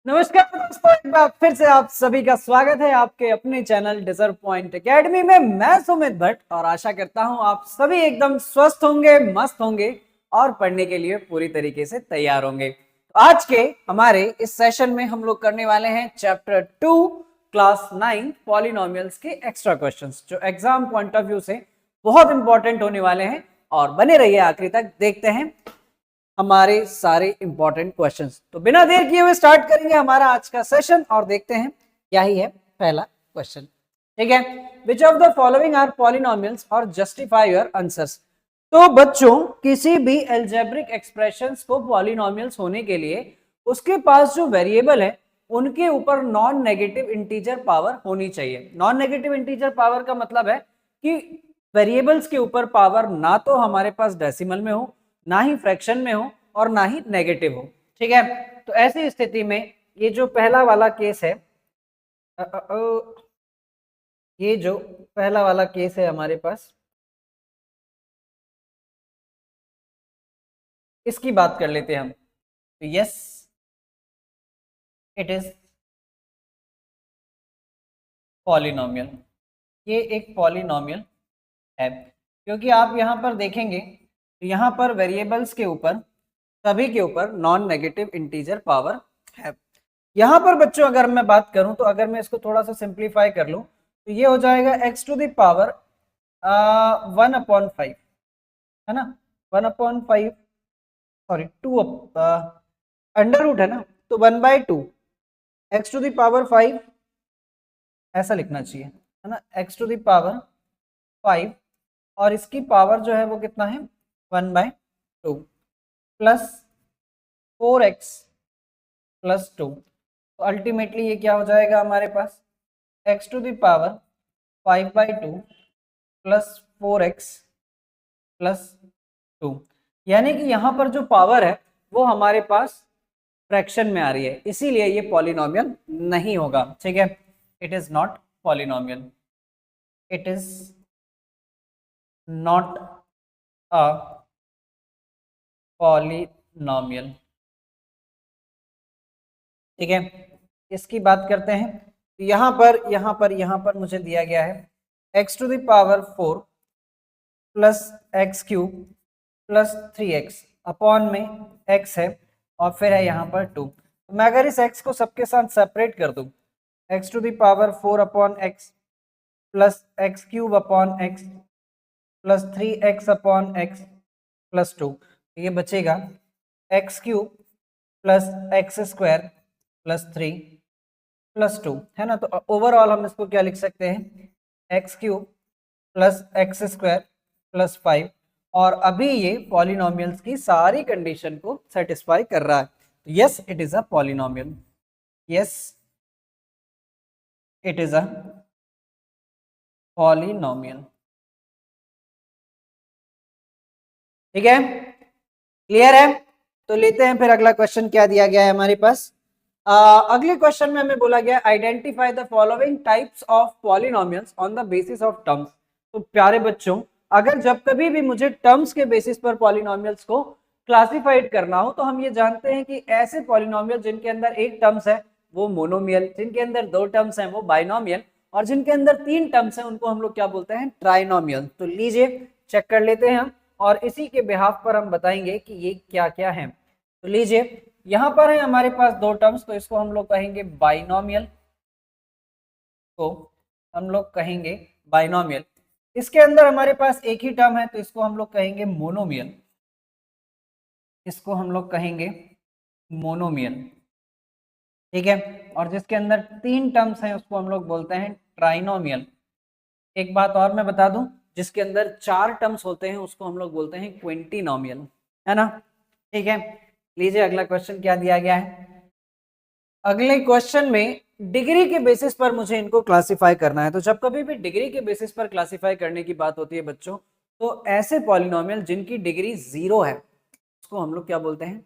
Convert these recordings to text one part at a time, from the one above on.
नमस्कार दोस्तों, एक बार फिर से आप सभी का स्वागत है आपके अपने चैनल डिजर्व पॉइंट एकेडमी में। मैं सुमित भट्ट और आशा करता हूं आप सभी एकदम स्वस्थ होंगे, मस्त होंगे और पढ़ने के लिए पूरी तरीके से तैयार होंगे। आज के हमारे इस सेशन में हम लोग करने वाले हैं चैप्टर 2 क्लास 9 पॉलिनोमियल्स के एक्स्ट्रा क्वेश्चंस, जो एग्जाम पॉइंट ऑफ व्यू से बहुत इंपॉर्टेंट होने वाले हैं। और बने रहिए आखिरी तक, देखते हैं हमारे सारे इंपॉर्टेंट क्वेश्चंस। तो बिना देर किए हुए स्टार्ट करेंगे हमारा आज का सेशन और देखते हैं क्या ही है पहला क्वेश्चन। ठीक है, which of the following are polynomials और जस्टिफाई योर आंसर्स। तो बच्चों, किसी भी एल्जेब्रिक एक्सप्रेशंस को पॉलिनोमियल्स होने के लिए उसके पास जो वेरिएबल है उनके ऊपर नॉन नेगेटिव इंटीजर पावर होनी चाहिए। नॉन नेगेटिव इंटीजर पावर का मतलब है कि वेरिएबल्स के ऊपर पावर ना तो हमारे पास डेसिमल में हो, ना ही फ्रैक्शन में हो और ना ही नेगेटिव हो। ठीक है, तो ऐसी स्थिति में ये जो पहला वाला केस है, ये जो पहला वाला केस है हमारे पास, इसकी बात कर लेते हैं हम। तो यस, इट इज पॉलिनोमियल। ये एक पॉलिनोमियल है क्योंकि आप यहां पर देखेंगे तो यहां पर वेरिएबल्स के ऊपर, सभी के ऊपर नॉन नेगेटिव इंटीजर पावर है। यहां पर बच्चों अगर मैं बात करूं तो अगर मैं इसको थोड़ा सा सिंप्लीफाई कर लूं तो ये हो जाएगा x टू द पावर 1/5, है ना, 1/5, सॉरी 2 अंडर रूट है ना, तो 1/2 x टू द पावर 5 ऐसा लिखना चाहिए, है ना, x टू द पावर 5 और इसकी पावर जो है वो कितना है 1/2 प्लस 4x प्लस 2। तो अल्टीमेटली ये क्या हो जाएगा हमारे पास x to the power 5/2 plus 4x plus 2। यानी कि यहाँ पर जो पावर है वो हमारे पास फ्रैक्शन में आ रही है, इसीलिए ये पॉलिनोमियल नहीं होगा। ठीक है, it is not polynomial, it is not a polynomial. ठीक है, इसकी बात करते हैं। यहाँ पर मुझे दिया गया है x to the power 4 plus X cube plus 3x upon में x है और फिर है यहाँ पर 2। तो मैं अगर इस x को सबके साथ सेपरेट कर दूं, x to the power 4 upon X plus X cube upon X plus 3x upon X plus 2, ये बचेगा X cube plus X square plus 3 plus 2, है ना। तो ओवरऑल हम इसको क्या लिख सकते हैं, x cube plus X square plus 5। और अभी ये पॉलिनोमियल्स की सारी कंडीशन को सेटिस्फाई कर रहा है। तो yes, it is a polynomial, yes it is a polynomial. ठीक है, क्लियर है। तो लेते हैं फिर अगला क्वेश्चन, क्या दिया गया है हमारे पास। अगले क्वेश्चन में हमें बोला गया identify the following types of polynomials on the basis of terms. तो प्यारे बच्चों, अगर जब कभी भी मुझे टर्म्स के बेसिस पर पॉलिनोमियल्स को क्लासिफाइड करना हो तो हम ये जानते हैं कि ऐसे पॉलिनोमियल जिनके अंदर एक टर्म्स है वो मोनोमियल, जिनके अंदर दो टर्म्स हैं वो बाइनोमियल, और जिनके अंदर तीन टर्म्स हैं उनको हम लोग क्या बोलते हैं, ट्राइनोमियल। तो लीजिए चेक कर लेते हैं हम और इसी के बिहाफ पर हम बताएंगे कि ये क्या क्या है। तो लीजिए, यहां पर है हमारे पास दो टर्म्स, तो इसको हम लोग कहेंगे बाइनोमियल, को हम लोग कहेंगे बाइनोमियल। इसके अंदर हमारे पास एक ही टर्म है तो इसको हम लोग कहेंगे मोनोमियल, इसको हम लोग कहेंगे मोनोमियल। ठीक है, और जिसके अंदर तीन टर्म्स हैं उसको हम लोग बोलते हैं ट्राइनोमियल। एक बात और मैं बता दूं, जिसके अंदर चार टर्म्स होते हैं उसको हम लोग बोलते हैं क्विंटिनोमियल, है ना। ठीक है, लीजिए अगला क्वेश्चन क्या दिया गया है। अगले क्वेश्चन में डिग्री के बेसिस पर मुझे इनको क्लासिफाई करना है। तो जब कभी भी डिग्री के बेसिस पर क्लासिफाई करने की बात होती है बच्चों, तो ऐसे पॉलिनोमियल जिनकी डिग्री 0 है उसको हम लोग क्या बोलते हैं,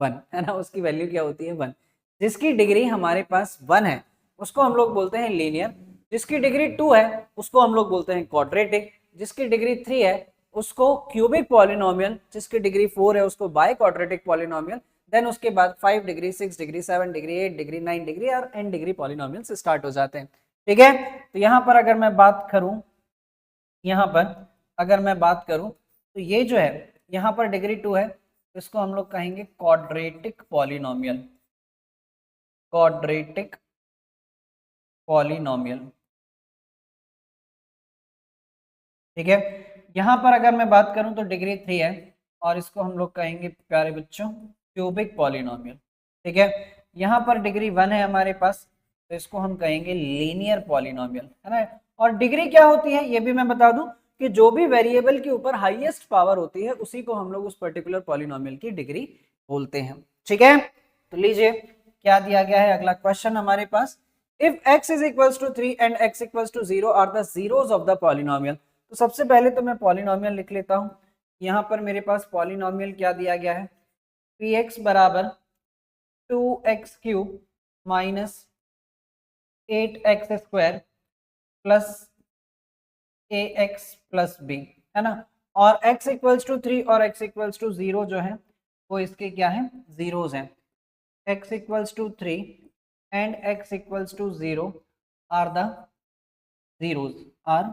1, है ना, उसकी वैल्यू क्या होती है 1। जिसकी डिग्री हमारे पास 1 है उसको हम लोग बोलते हैं लीनियर, जिसकी डिग्री 2 है उसको हम लोग बोलते हैं क्वाड्रेटिक, जिसकी डिग्री 3 है उसको क्यूबिक पॉलिनोमियल, जिसकी डिग्री 4 है उसको बाई क्वाड्रेटिक पॉलिनोमियल, देन उसके बाद 5 degree, 6 degree, 7 degree, 8 degree, 9 degree और n डिग्री पॉलिनोमियल्स स्टार्ट हो जाते हैं। ठीक है, तो यहाँ पर अगर मैं बात करूं, यहाँ पर अगर मैं बात करूं तो ये जो है यहाँ पर डिग्री 2 है, तो इसको हम लोग कहेंगे क्वाड्रेटिक पॉलिनोमियल, क्वाड्रेटिक पॉलिनोमियल। ठीक है, यहाँ पर अगर मैं बात करूं तो डिग्री 3 है और इसको हम लोग कहेंगे प्यारे बच्चों क्यूबिक पॉलिनोमियल। ठीक है, यहाँ पर डिग्री 1 है हमारे पास, तो इसको हम कहेंगे लीनियर पॉलिनोमियल, है ना। और डिग्री क्या होती है ये भी मैं बता दूं कि जो भी वेरिएबल के ऊपर हाईएस्ट पावर होती है उसी को हम लोग उस पर्टिकुलर पॉलिनोमियल की डिग्री बोलते हैं। ठीक है, तो लीजिए क्या दिया गया है अगला क्वेश्चन हमारे पास, if x is equals to 3 and x equals to 0 are the zeros of the polynomial। तो सबसे पहले तो मैं पॉलिनोमियल लिख लेता हूं। यहाँ पर मेरे पास पॉलिनोमियल क्या दिया गया है, px बराबर 2x cube minus 8x square plus ax plus b, है ना। और x इक्वल्स टू 3 और x इक्वल्स टू 0 जो है वो इसके क्या है, जीरोज हैं। x equals to 3 and x equals to 0 are the zeros, are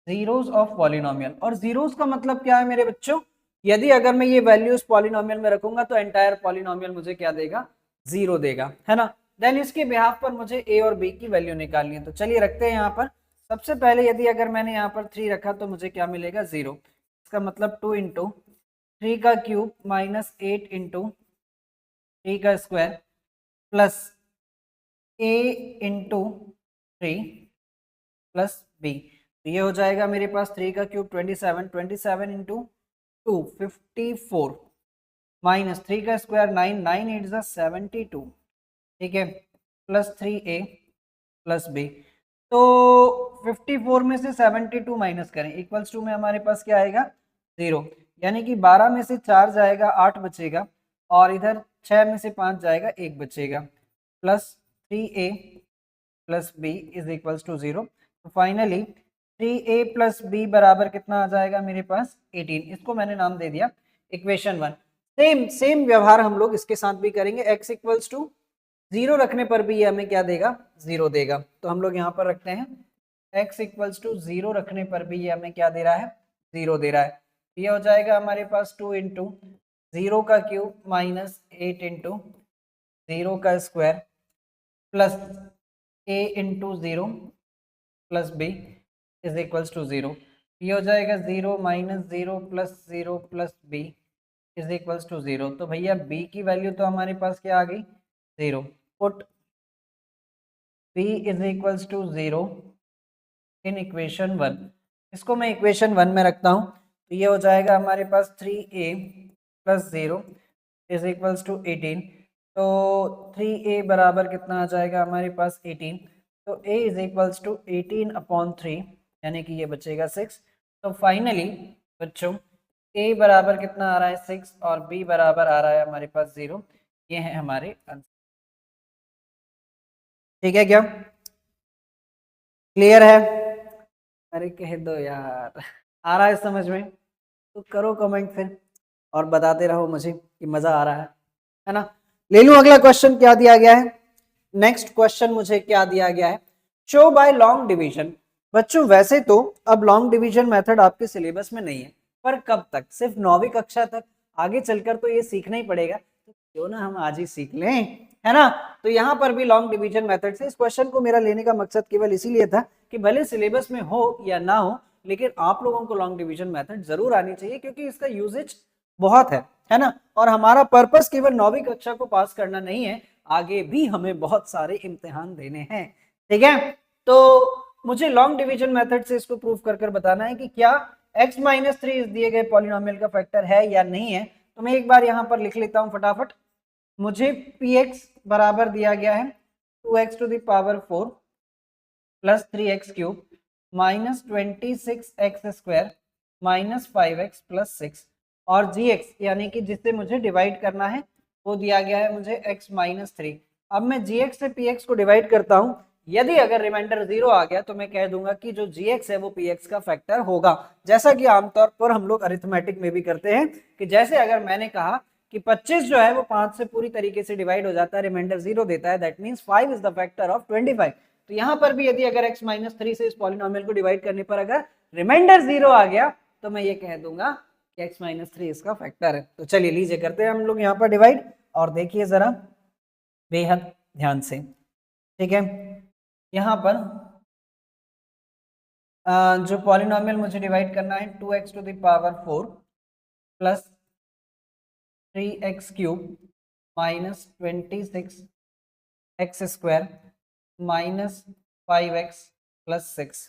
zeros of polynomial. और जीरोज का मतलब क्या है मेरे बच्चों, यदि अगर मैं ये वैल्यूज पॉलिनोमियल में रखूंगा तो एंटायर पॉलिनोमियल मुझे क्या देगा, जीरो देगा, है ना। देन इसके बिहाफ पर मुझे a और b की वैल्यू निकालनी है, तो चलिए रखते हैं यहाँ पर। सबसे पहले यदि अगर मैंने यहाँ पर 3 रखा तो मुझे क्या मिलेगा, 0। इसका मतलब 2 इंटू 3 का क्यूब माइनस 8 इंटू 3 का square plus a into 3 plus b। तो ये हो जाएगा मेरे पास 3 का क्यूब 27, 27 इंटू 2 54 माइनस 3 का स्क्वायर 9, 9 8 जा 72। ठीक है, प्लस 3a प्लस b। तो 54 में से 72 माइनस करें, इक्वल्स टू में हमारे पास क्या आएगा, 0। यानी कि 12 में से 4 जाएगा 8 बचेगा और इधर 6 में से 5 जाएगा 1 बचेगा, plus 3a plus b is equals to 0। तो फाइनली 3a प्लस b बराबर कितना आ जाएगा मेरे पास, 18। इसको मैंने नाम दे दिया इक्वेशन 1। सेम व्यवहार हम लोग इसके साथ भी करेंगे। x इक्वल्स टू 0 रखने पर भी ये हमें क्या देगा, 0 देगा। तो हम लोग यहाँ पर रखते हैं x इक्वल्स टू 0 रखने पर भी ये हमें क्या दे रहा है, 0 दे रहा है। ये हो जाएगा हमारे पास 2 इंटू 0 का क्यूब माइनस 8 इंटू 0 का square plus a into 0 plus b is equals to 0। ये हो जाएगा 0 minus 0 plus 0 plus b is equals to 0। तो भैया b की वैल्यू तो हमारे पास क्या आ गई, 0। Put b is equals to 0 in equation 1। इसको मैं इक्वेशन 1 में रखता हूँ, तो ये हो जाएगा हमारे पास 3a plus 0 is equals to 18। तो 3a बराबर कितना आ जाएगा हमारे पास, 18। तो a is equals to 18 upon 3 यानी कि ये बचेगा 6। तो फाइनली बच्चों a बराबर कितना आ रहा है, 6 और b बराबर आ रहा है हमारे पास 0। ये है हमारे आंसर। ठीक है क्या, क्लियर है? अरे कह दो यार, आ रहा है समझ में तो करो कमेंट फिर और बताते रहो मुझे कि मजा आ रहा है ना। ले लूं अगला क्वेश्चन क्या दिया गया है। नेक्स्ट क्वेश्चन मुझे क्या दिया गया है, शो बाय लॉन्ग डिवीजन। बच्चों वैसे तो अब लॉन्ग डिवीजन मेथड आपके सिलेबस में नहीं है, पर कब तक, सिर्फ 9वीं कक्षा तक। आगे चलकर तो ये सीखना ही पड़ेगा, तो क्यों ना हम आज ही सीख लें, है ना। तो यहाँ पर भी लॉन्ग डिवीजन मेथड से इस क्वेश्चन को मेरा लेने का मकसद केवल इसीलिए था कि भले सिलेबस में हो या ना हो, लेकिन आप लोगों को लॉन्ग डिवीजन मेथड जरूर आनी चाहिए, क्योंकि इसका यूजेज बहुत है ना। और हमारा पर्पस केवल 9वीं कक्षा को पास करना नहीं है, आगे भी हमें बहुत सारे इम्तिहान देने हैं। ठीक है, तो मुझे लॉन्ग डिवीजन मेथड से इसको प्रूव कर बताना है कि क्या x माइनस 3 इस दिए गए पॉलिनोमियल का फैक्टर है या नहीं है। तो मैं एक बार यहां पर लिख लेता हूं फटाफट। मुझे px बराबर दिया गया है 2x to the power 4 plus 3x cube minus 26x square minus 5x plus 6, और gx यानी कि जिससे मुझे डिवाइड करना है वो दिया गया है मुझे x माइनस 3। अब मैं gx से px को डिवाइड करता हूं, यदि अगर रिमाइंडर 0 आ गया तो मैं कह दूंगा कि जो gx है वो px का फैक्टर होगा, जैसा कि आमतौर पर हम लोग अरिथमेटिक में भी करते हैं। कि जैसे अगर मैंने कहा कि 25 जो है वो 5 से पूरी तरीके से डिवाइड हो जाता है, रिमाइंडर 0 देता है, that means 5 is the factor of 25। तो यहाँ पर भी यदि अगर x माइनस 3 से इस पॉलिनोमियल को डिवाइड करने पर अगर रिमाइंडर 0 आ गया तो मैं ये कह दूंगा कि x माइनस 3 इसका फैक्टर है। तो चलिए लीजिए करते हैं हम लोग यहाँ पर डिवाइड, और देखिए जरा बेहद ध्यान से, ठीक है। यहाँ पर जो पॉलिनोमियल मुझे डिवाइड करना है 2x to the power 4 plus 3x cube minus 26 X square minus 5x plus 6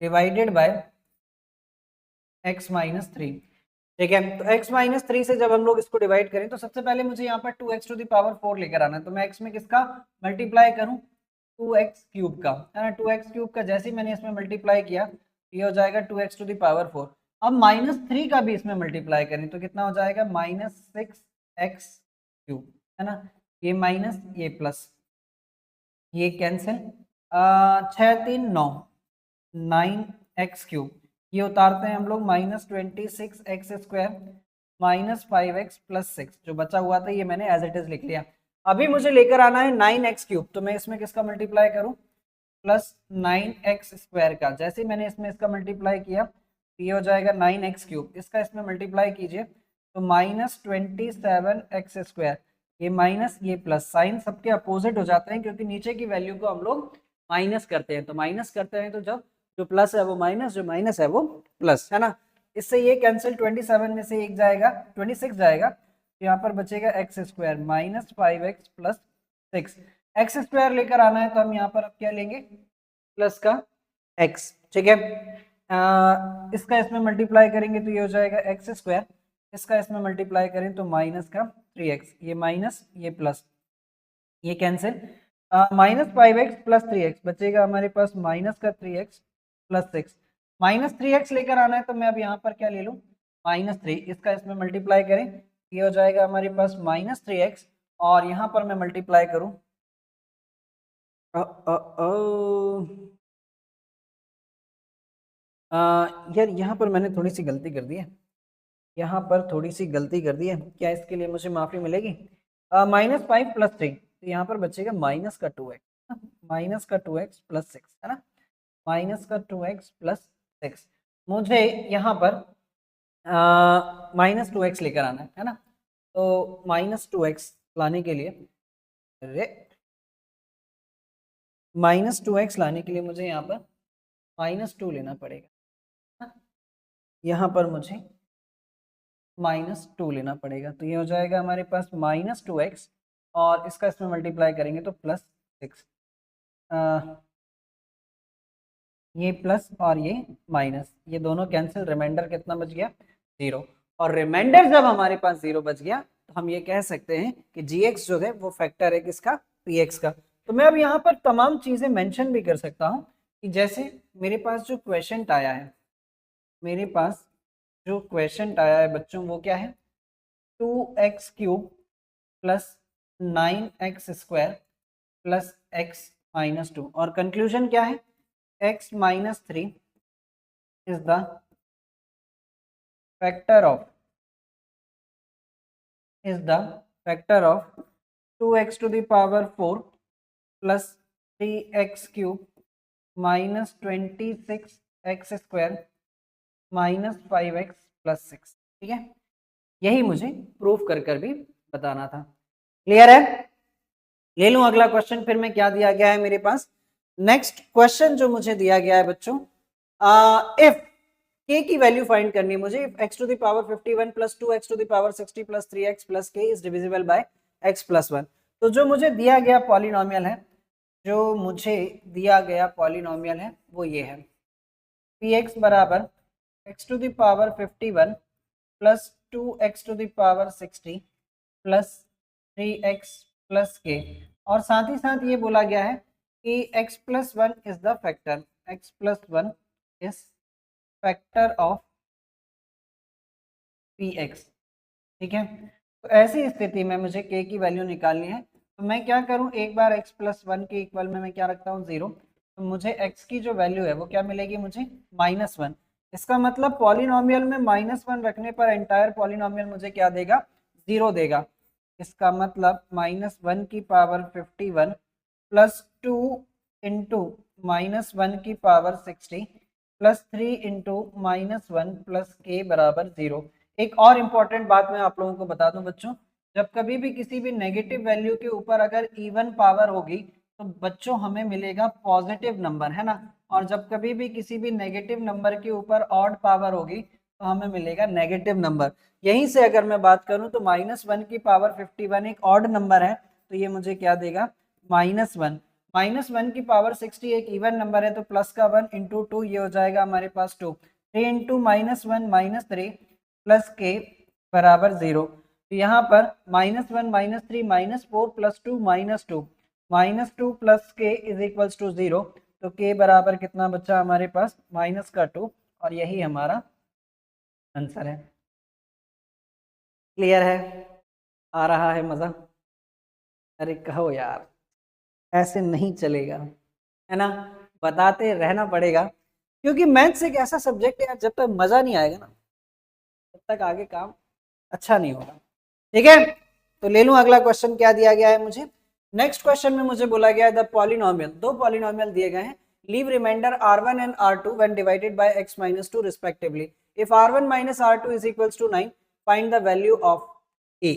divided by x minus 3, ठीक है। तो x माइनस 3 से जब हम लोग इसको डिवाइड करें तो सबसे पहले मुझे यहाँ पर 2x टू द पावर 4 लेकर आना है। तो मैं x में किसका मल्टीप्लाई करूं, 2x क्यूब का, है ना। 2x क्यूब का जैसे ही मैंने इसमें मल्टीप्लाई किया ये हो जाएगा 2x टू द पावर 4। अब माइनस 3 का भी इसमें मल्टीप्लाई करें तो कितना हो जाएगा, माइनस 6x क्यूब, है ना। ये माइनस ये प्लस, ये कैंसिल, 6 3 9, 9x क्यूब, ये उतारते हैं हम लोग, minus 26 X square minus 5x plus 6, जो बचा हुआ था ये मैंने एज इट इज लिख लिया। अभी मुझे लेकर आना है 9x क्यूब, तो मैं इसमें किसका मल्टीप्लाई करूं, प्लस 9x स्क्वायर का। जैसे ही मैंने इसमें इसका मल्टीप्लाई किया ये हो जाएगा 9x क्यूब, इसका इसमें मल्टीप्लाई कीजिए तो माइनस 27x स्क्वायर, ये माइनस ये प्लस, साइन सबके अपोजिट हो जाते हैं क्योंकि नीचे की वैल्यू को हम लोग माइनस करते हैं। तो माइनस करते हैं तो जब जो प्लस है वो माइनस, जो माइनस है वो प्लस, है ना। इससे ये कैंसिल, 27 में से एक जाएगा 26 जाएगा, तो यहाँ पर बचेगा x square minus 5x plus 6। X square लेकर आना है तो हम यहाँ पर अब क्या लेंगे, प्लस का x, ठीक है। इसका इसमें मल्टीप्लाई करेंगे तो ये हो जाएगा एक्स स्क्वायर, इसका इसमें मल्टीप्लाई करें तो माइनस का 3x, ये माइनस ये प्लस, ये cancel, minus 5x plus 3x बचेगा हमारे पास माइनस का 3x प्लस 6। माइनस 3x लेकर आना है तो मैं अब यहाँ पर क्या ले लूँ, माइनस 3, इसका इसमें मल्टीप्लाई करें ये हो जाएगा हमारे पास माइनस 3x, और यहाँ पर मैं मल्टीप्लाई करूँ यार यहाँ पर मैंने थोड़ी सी गलती कर दी है, यहाँ पर थोड़ी सी गलती कर दी है, क्या इसके लिए मुझे माफ़ी मिलेगी। माइनस 5 प्लस 3, तो यहाँ पर बचेगा माइनस का 2x, माइनस का 2x प्लस 6, है ना, माइनस का 2x प्लस 6। मुझे यहाँ पर माइनस 2x लेकर आना है ना। तो माइनस 2x लाने के लिए, अरे माइनस 2x लाने के लिए मुझे यहाँ पर माइनस 2 लेना पड़ेगा, यहाँ पर मुझे माइनस 2 लेना पड़ेगा। तो ये हो जाएगा हमारे पास माइनस 2x, और इसका इसमें मल्टीप्लाई करेंगे तो प्लस 6, ये प्लस और ये माइनस, ये दोनों कैंसिल, रिमाइंडर कितना बच गया, 0। और रिमाइंडर जब हमारे पास 0 बच गया तो हम ये कह सकते हैं कि gx जो है वो फैक्टर है किसका, px का। तो मैं अब यहाँ पर तमाम चीजें मेंशन भी कर सकता हूँ कि जैसे मेरे पास जो क्वेश्चन आया है, मेरे पास जो क्वेश्चन आया है बच्चों वो क्या है, 2x cube plus 9x square plus x minus 2, और कंक्लूजन क्या है, x minus 3 is the factor of 2x to the power 4 plus 3x cube minus 26x square minus 5x plus 6, ठीक है। यही मुझे प्रूफ कर भी बताना था। क्लियर है, ले लूं अगला क्वेश्चन, फिर मैं क्या दिया गया है मेरे पास। नेक्स्ट क्वेश्चन जो मुझे दिया गया है बच्चों, इफ k की वैल्यू फाइंड करनी है मुझे, if x to the power 51 plus 2x to the power 60 plus 3x plus k is divisible by x plus 1। तो जो मुझे दिया गया पॉलिनोमियल है, जो मुझे दिया गया पॉलिनोमियल है वो ये है, px बराबर x to the power 51 plus 2x to the power 60 plus 3x plus k, और साथ ही साथ ये बोला गया है कि x plus 1 is the factor, x plus 1 is factor of px, ठीक है। तो ऐसी स्थिति में मुझे k की वैल्यू निकालनी है, तो मैं क्या करूं, एक बार x प्लस 1 के इक्वल में मैं क्या रखता हूं, 0, तो मुझे x की जो वैल्यू है वो क्या मिलेगी, मुझे माइनस 1। इसका मतलब पॉलिनोमियल में माइनस 1 रखने पर एंटायर पॉलिनोमियल मुझे क्या देगा, 0 देगा। इसका मतलब -1 की पावर 51 प्लस 2 इंटू -1 की पावर 60 प्लस 3 इंटू -1 प्लस के बराबर 0। एक और इम्पॉर्टेंट बात मैं आप लोगों को बता दूं बच्चों, जब कभी भी किसी भी नेगेटिव वैल्यू के ऊपर अगर इवन पावर होगी तो बच्चों हमें मिलेगा पॉजिटिव नंबर, है ना। और जब कभी भी किसी भी नेगेटिव नंबर के ऊपर ऑड पावर होगी तो हमें मिलेगा नेगेटिव नंबर। यहीं से अगर मैं बात करूं तो -1 की पावर 51 एक ऑड नंबर है, तो ये मुझे क्या देगा -1। -1 की पावर 60 एक इवन नंबर है, तो प्लस का 1 इंटू 2 ये हो जाएगा हमारे पास 2। 3 इंटू -1 -3 प्लस के बराबर 0। तो यहाँ पर -1 -3 -4 प्लस 2 -2 प्लस के इज इक्वल्स टू 0। तो के बराबर कितना बच्चा हमारे पास -2, और यही हमारा आंसर है। क्लियर है? आ रहा है मजा? अरे कहो यार, ऐसे नहीं चलेगा, है ना। बताते रहना पड़ेगा, क्योंकि मैथ्स एक ऐसा सब्जेक्ट है यार, जब तक मजा नहीं आएगा ना तब तक आगे काम अच्छा नहीं होगा। ठीक है, तो ले लूं अगला क्वेश्चन क्या दिया गया है मुझे। नेक्स्ट क्वेश्चन में मुझे बोला गया है द पॉलिनोमियल, दो पॉलिनोमियल दिए गए हैं, leave remainder r1 and r2 when divided by x - 2 respectively. If r1 - r2 is equals to 9 find the value of a।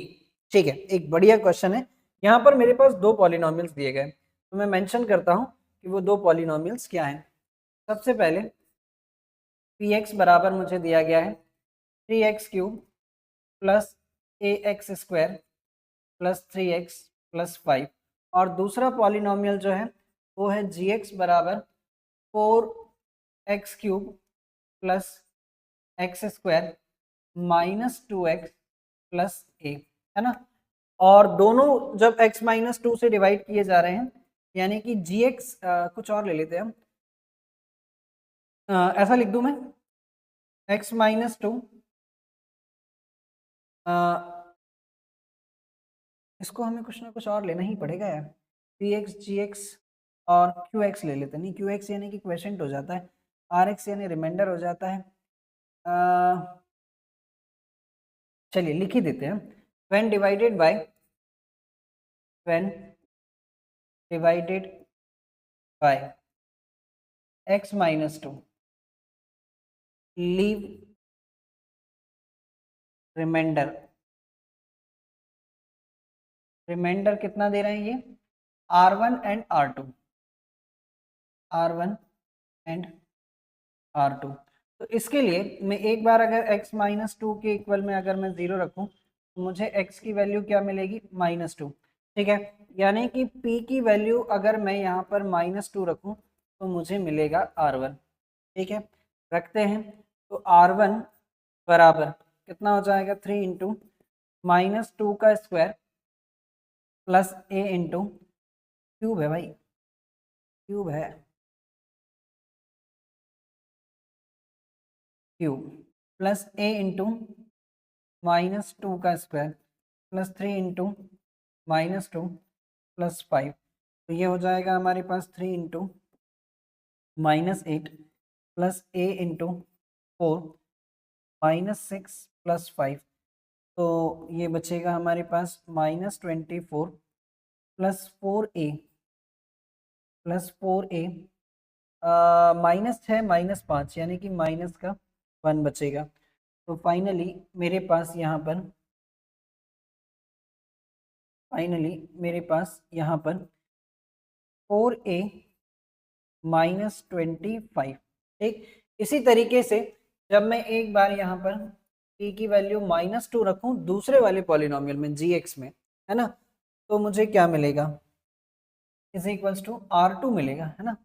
ठीक है, एक बढ़िया क्वेश्चन है। यहाँ पर मेरे पास दो पॉलिनोमियल्स दिए गए, तो मैं मेंशन करता हूं कि वो दो पॉलिनोमियल्स क्या हैं। सबसे पहले px बराबर मुझे दिया गया है 3x³ plus ax² plus 3x plus 5, और दूसरा पॉलिनोमियल जो है वो है gx बराबर 4x³ plus x² minus 2x plus a, है ना। और दोनों जब x - 2 से डिवाइड किए जा रहे हैं, यानी कि gx कुछ और ले लेते हैं हम, ऐसा लिख दूं मैं x - 2, इसको हमें कुछ ना कुछ और लेना ही पड़ेगा यार, px gx और qx ले लेते हैं। नहीं, qx यानी कि क्वेश्चन हो जाता है, rx यानी रिमाइंडर हो जाता है। चलिए लिख ही देते हैं, when divided by x - 2 leave remainder कितना दे रहे हैं ये, r1 एंड r2। तो इसके लिए मैं एक बार अगर x - 2 के इक्वल में अगर मैं 0 रखूं तो मुझे x की वैल्यू क्या मिलेगी -2। ठीक है, यानी कि p की वैल्यू अगर मैं यहाँ पर -2 रखूं तो मुझे मिलेगा r1। ठीक है, रखते हैं, तो r1 बराबर कितना हो जाएगा 3 इंटू -2 का square plus a into cube है भाई, क्यूब है, क्यूब प्लस a इंटू -2 का स्क्वायर प्लस 3 इंटू -2 प्लस 5। तो ये हो जाएगा हमारे पास 3 into -8 plus a into 4 -6 plus 5। तो ये बचेगा हमारे पास -24 प्लस 4a प्लस 4a -6 -5 यानी कि माइनस का 1 बचेगा। तो फाइनली मेरे पास यहाँ पर यहाँ पर 4a -25। ठीक, इसी तरीके से जब मैं एक बार यहाँ पर p की वैल्यू -2 रखूं दूसरे वाले पॉलिनोमियल में gx में, है ना, तो मुझे क्या मिलेगा, इज इक्वल्स टू r2 मिलेगा, है ना,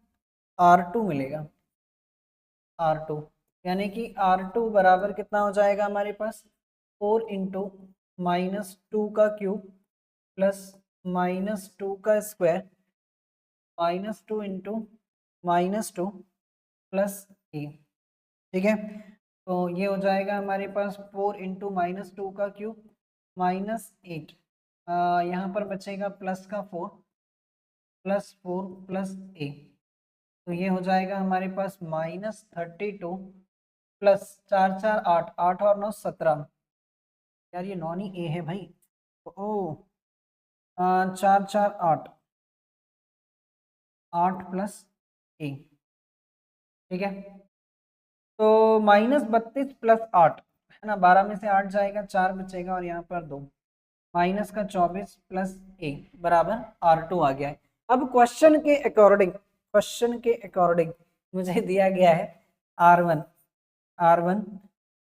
r2 मिलेगा, r2 यानी कि r2 बराबर कितना हो जाएगा हमारे पास 4 इंटू -2 का क्यूब प्लस -2 का स्क्वायर -2 इंटू -2 प्लस ए। ठीक है, तो ये हो जाएगा हमारे पास 4 इंटू -2 का क्यूब -8, यहाँ पर बचेगा प्लस का 4 प्लस ए। तो ये हो जाएगा हमारे पास -32 प्लस 4 4 8 8 और 9 17 यार ये नॉन ही ए है भाई। ओ 4 4 8, 8 प्लस ए, ठीक है। तो -32 + 8 है ना, 12 में से 8 जाएगा, 4 बचेगा और यहाँ पर 2, माइनस का 24 प्लस ए बराबर R2 आ गया है। अब क्वेश्चन के अकॉर्डिंग मुझे दिया गया है R1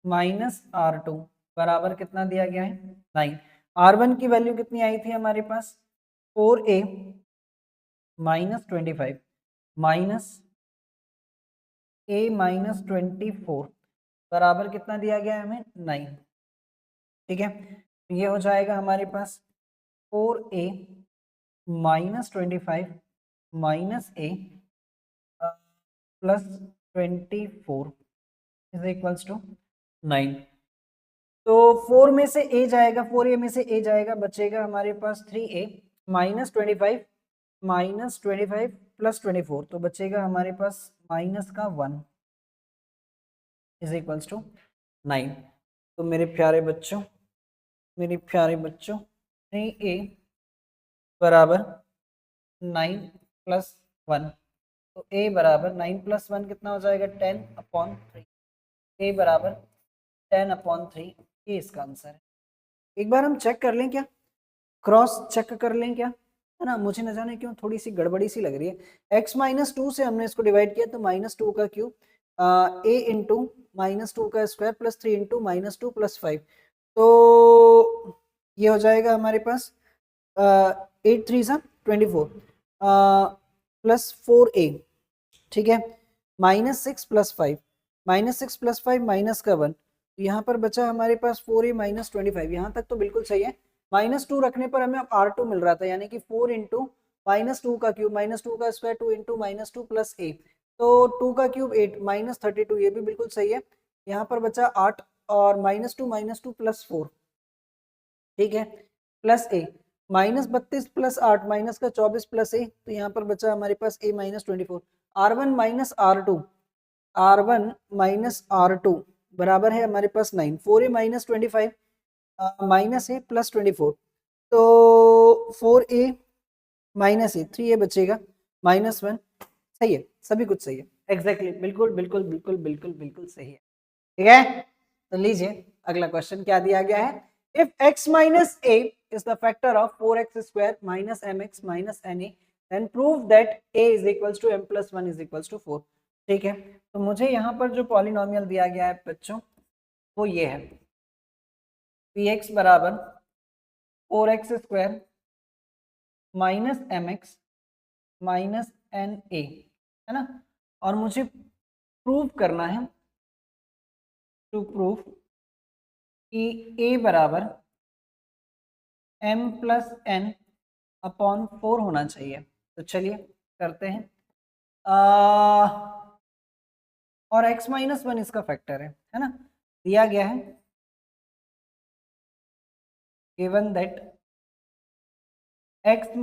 माइनस R2 बराबर कितना दिया गया है 9। R1 की वैल्यू कितनी आई थी हमारे पास 4A -25 माइनस A -24 बराबर कितना दिया गया है हमें 9, ठीक है। ये हो जाएगा हमारे पास 4A -25 minus A +24 is equals to 9। तो 4 में से A जाएगा, 4A में से A जाएगा, बचेगा हमारे पास 3A -25 +24, तो बचेगा हमारे पास माइनस का 1 इज इक्वल्स टू 9। तो मेरे प्यारे बच्चों 3A बराबर 9 + 1, तो A बराबर 9 + 1 कितना हो जाएगा 10/3। A बराबर 10/3, ये इसका आंसर है। एक बार हम चेक कर लें क्या, क्रॉस चेक कर लें क्या, है ना। मुझे न जाने क्यों थोड़ी सी गड़बड़ी सी लग रही है। x -2 से हमने इसको डिवाइड किया तो -2 का क्यूब, a इंटू -2 का स्क्वायर प्लस 3 इंटू -2 + 5, तो ये हो जाएगा हमारे पास 8 3 24 प्लस 4a, ठीक है, -6 + 5, -6 + 5 माइनस का 1, यहाँ पर बचा हमारे पास 4a -25, यहाँ तक तो बिल्कुल सही है। -2 रखने पर हमें अब R2 मिल रहा था, यानी कि 4 इंटू -2 का क्यूब -2 का स्क्वायर 2 इंटू -2 + a, तो 2 का क्यूब 8 -32, ये भी बिल्कुल सही है। यहाँ पर बचा 8 और -2 + 4, ठीक है, प्लस a, -32 + 8 माइनस का 24 प्लस a, तो यहाँ पर बचा हमारे पास a -24। R1 R2 बराबर है हमारे पास 9, 4a -25 माइनस a + 24, तो 4a -a 3a बचेगा -1, सही है, सभी कुछ सही है, एग्जैक्टली बिल्कुल बिल्कुल बिल्कुल बिल्कुल बिल्कुल सही है, ठीक है। तो लीजिए अगला क्वेश्चन क्या दिया गया है, if x - a is the factor of 4x² minus mx minus na then prove that a is equals to m plus 1 is equals to 4, ठीक है। तो मुझे यहाँ पर जो पॉलिनोमियल दिया गया है बच्चों वो ये है, px बराबर 4x² minus mx minus na, है ना, और मुझे प्रूव करना है, टू प्रूव कि a बराबर m + n/4 होना चाहिए। तो चलिए करते हैं, और x - 1 इसका फैक्टर है ना, दिया गया है given that x - a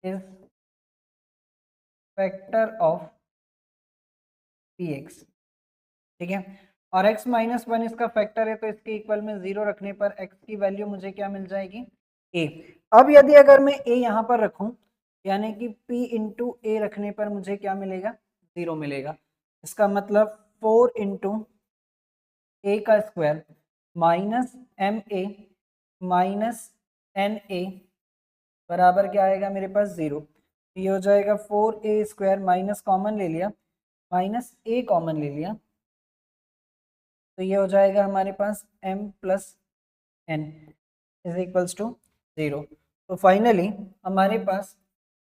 is factor of px, ठीक है, और x - 1 इसका फैक्टर है, तो इसके इक्वल में 0 रखने पर x की वैल्यू मुझे क्या मिल जाएगी a। अब यदि अगर मैं a यहाँ पर रखूं, यानी कि p इंटू a रखने पर मुझे क्या मिलेगा 0 मिलेगा, इसका मतलब 4 इंटू a का square minus ma minus na बराबर क्या आएगा मेरे पास 0। ये हो जाएगा 4a² माइनस कॉमन ले लिया, माइनस a कॉमन ले लिया, तो ये हो जाएगा हमारे पास m + n is equals to 0। तो फाइनली हमारे पास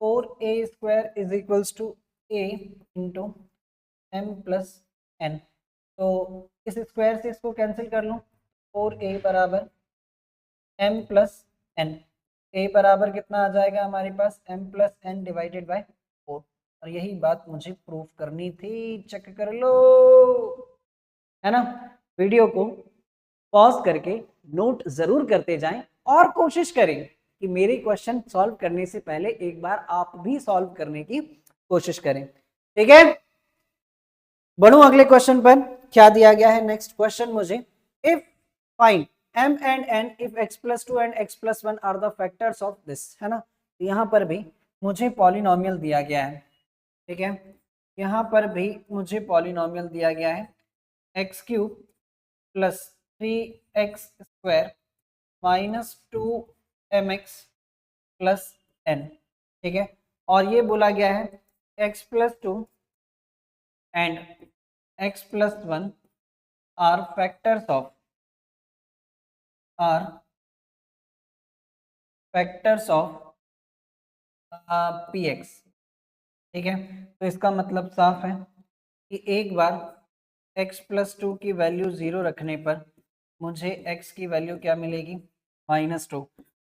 4a² is equals to a into m + n, तो इस स्क्वायर से इसको कैंसिल कर लूँ, 4a बराबर m + n, a बराबर कितना आ जाएगा हमारे पास m + n डिवाइडेड बाय 4, और यही बात मुझे प्रूफ करनी थी, चेक कर लो, है ना। वीडियो को पॉज करके नोट जरूर करते जाएं और कोशिश करें कि मेरे क्वेश्चन सॉल्व करने से पहले एक बार आप भी सॉल्व करने की कोशिश करें, ठीक है। बढ़ूं अगले क्वेश्चन पर, क्या दिया गया है नेक्स्ट क्वेश्चन मुझे, if find m and n if x plus 2 and x plus 1 are the factors of this, है ना। तो यहाँ पर भी मुझे पॉलिनोमियल दिया गया है, ठीक है, यहाँ पर भी मुझे पॉलिनोमियल दिया गया है X cube plus 3x square minus 2mx plus n, ठीक है, और ये बोला गया है x plus 2 and x plus 1 are factors of px, ठीक है। तो इसका मतलब साफ है कि एक बार x प्लस 2 की वैल्यू 0 रखने पर मुझे x की वैल्यू क्या मिलेगी, -2,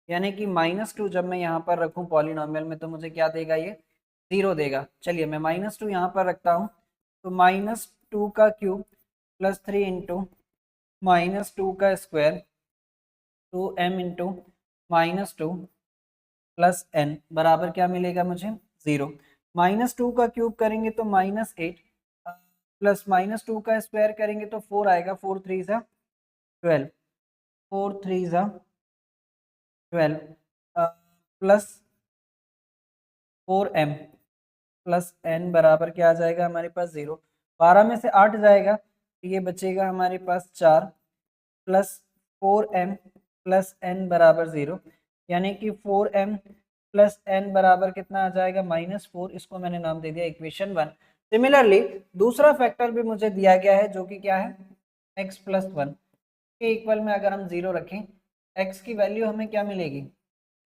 यानी कि -2 जब मैं यहाँ पर रखूँ पॉलिनोमियल में तो मुझे क्या देगा, ये 0 देगा। चलिए मैं -2 यहाँ पर रखता हूँ, तो -2 का क्यूब प्लस 3 इंटू -2 का square 2m into -2 plus n बराबर क्या मिलेगा मुझे, 0। -2 का क्यूब करेंगे तो -8 प्लस -2 का स्क्वायर करेंगे तो 4 आएगा, 4 3 ज़ा 12, 4 3 ज़ा 12 प्लस 4m प्लस n बराबर क्या आ जाएगा हमारे पास 0। 12 में से 8 जाएगा तो ये बचेगा हमारे पास 4 प्लस 4m प्लस n बराबर 0, यानी कि 4m प्लस n बराबर कितना आ जाएगा, -4। इसको मैंने नाम दे दिया इक्वेशन 1। सिमिलरली दूसरा फैक्टर भी मुझे दिया गया है जो कि क्या है, x प्लस 1 के इक्वल में अगर हम 0 रखें, x की वैल्यू हमें क्या मिलेगी,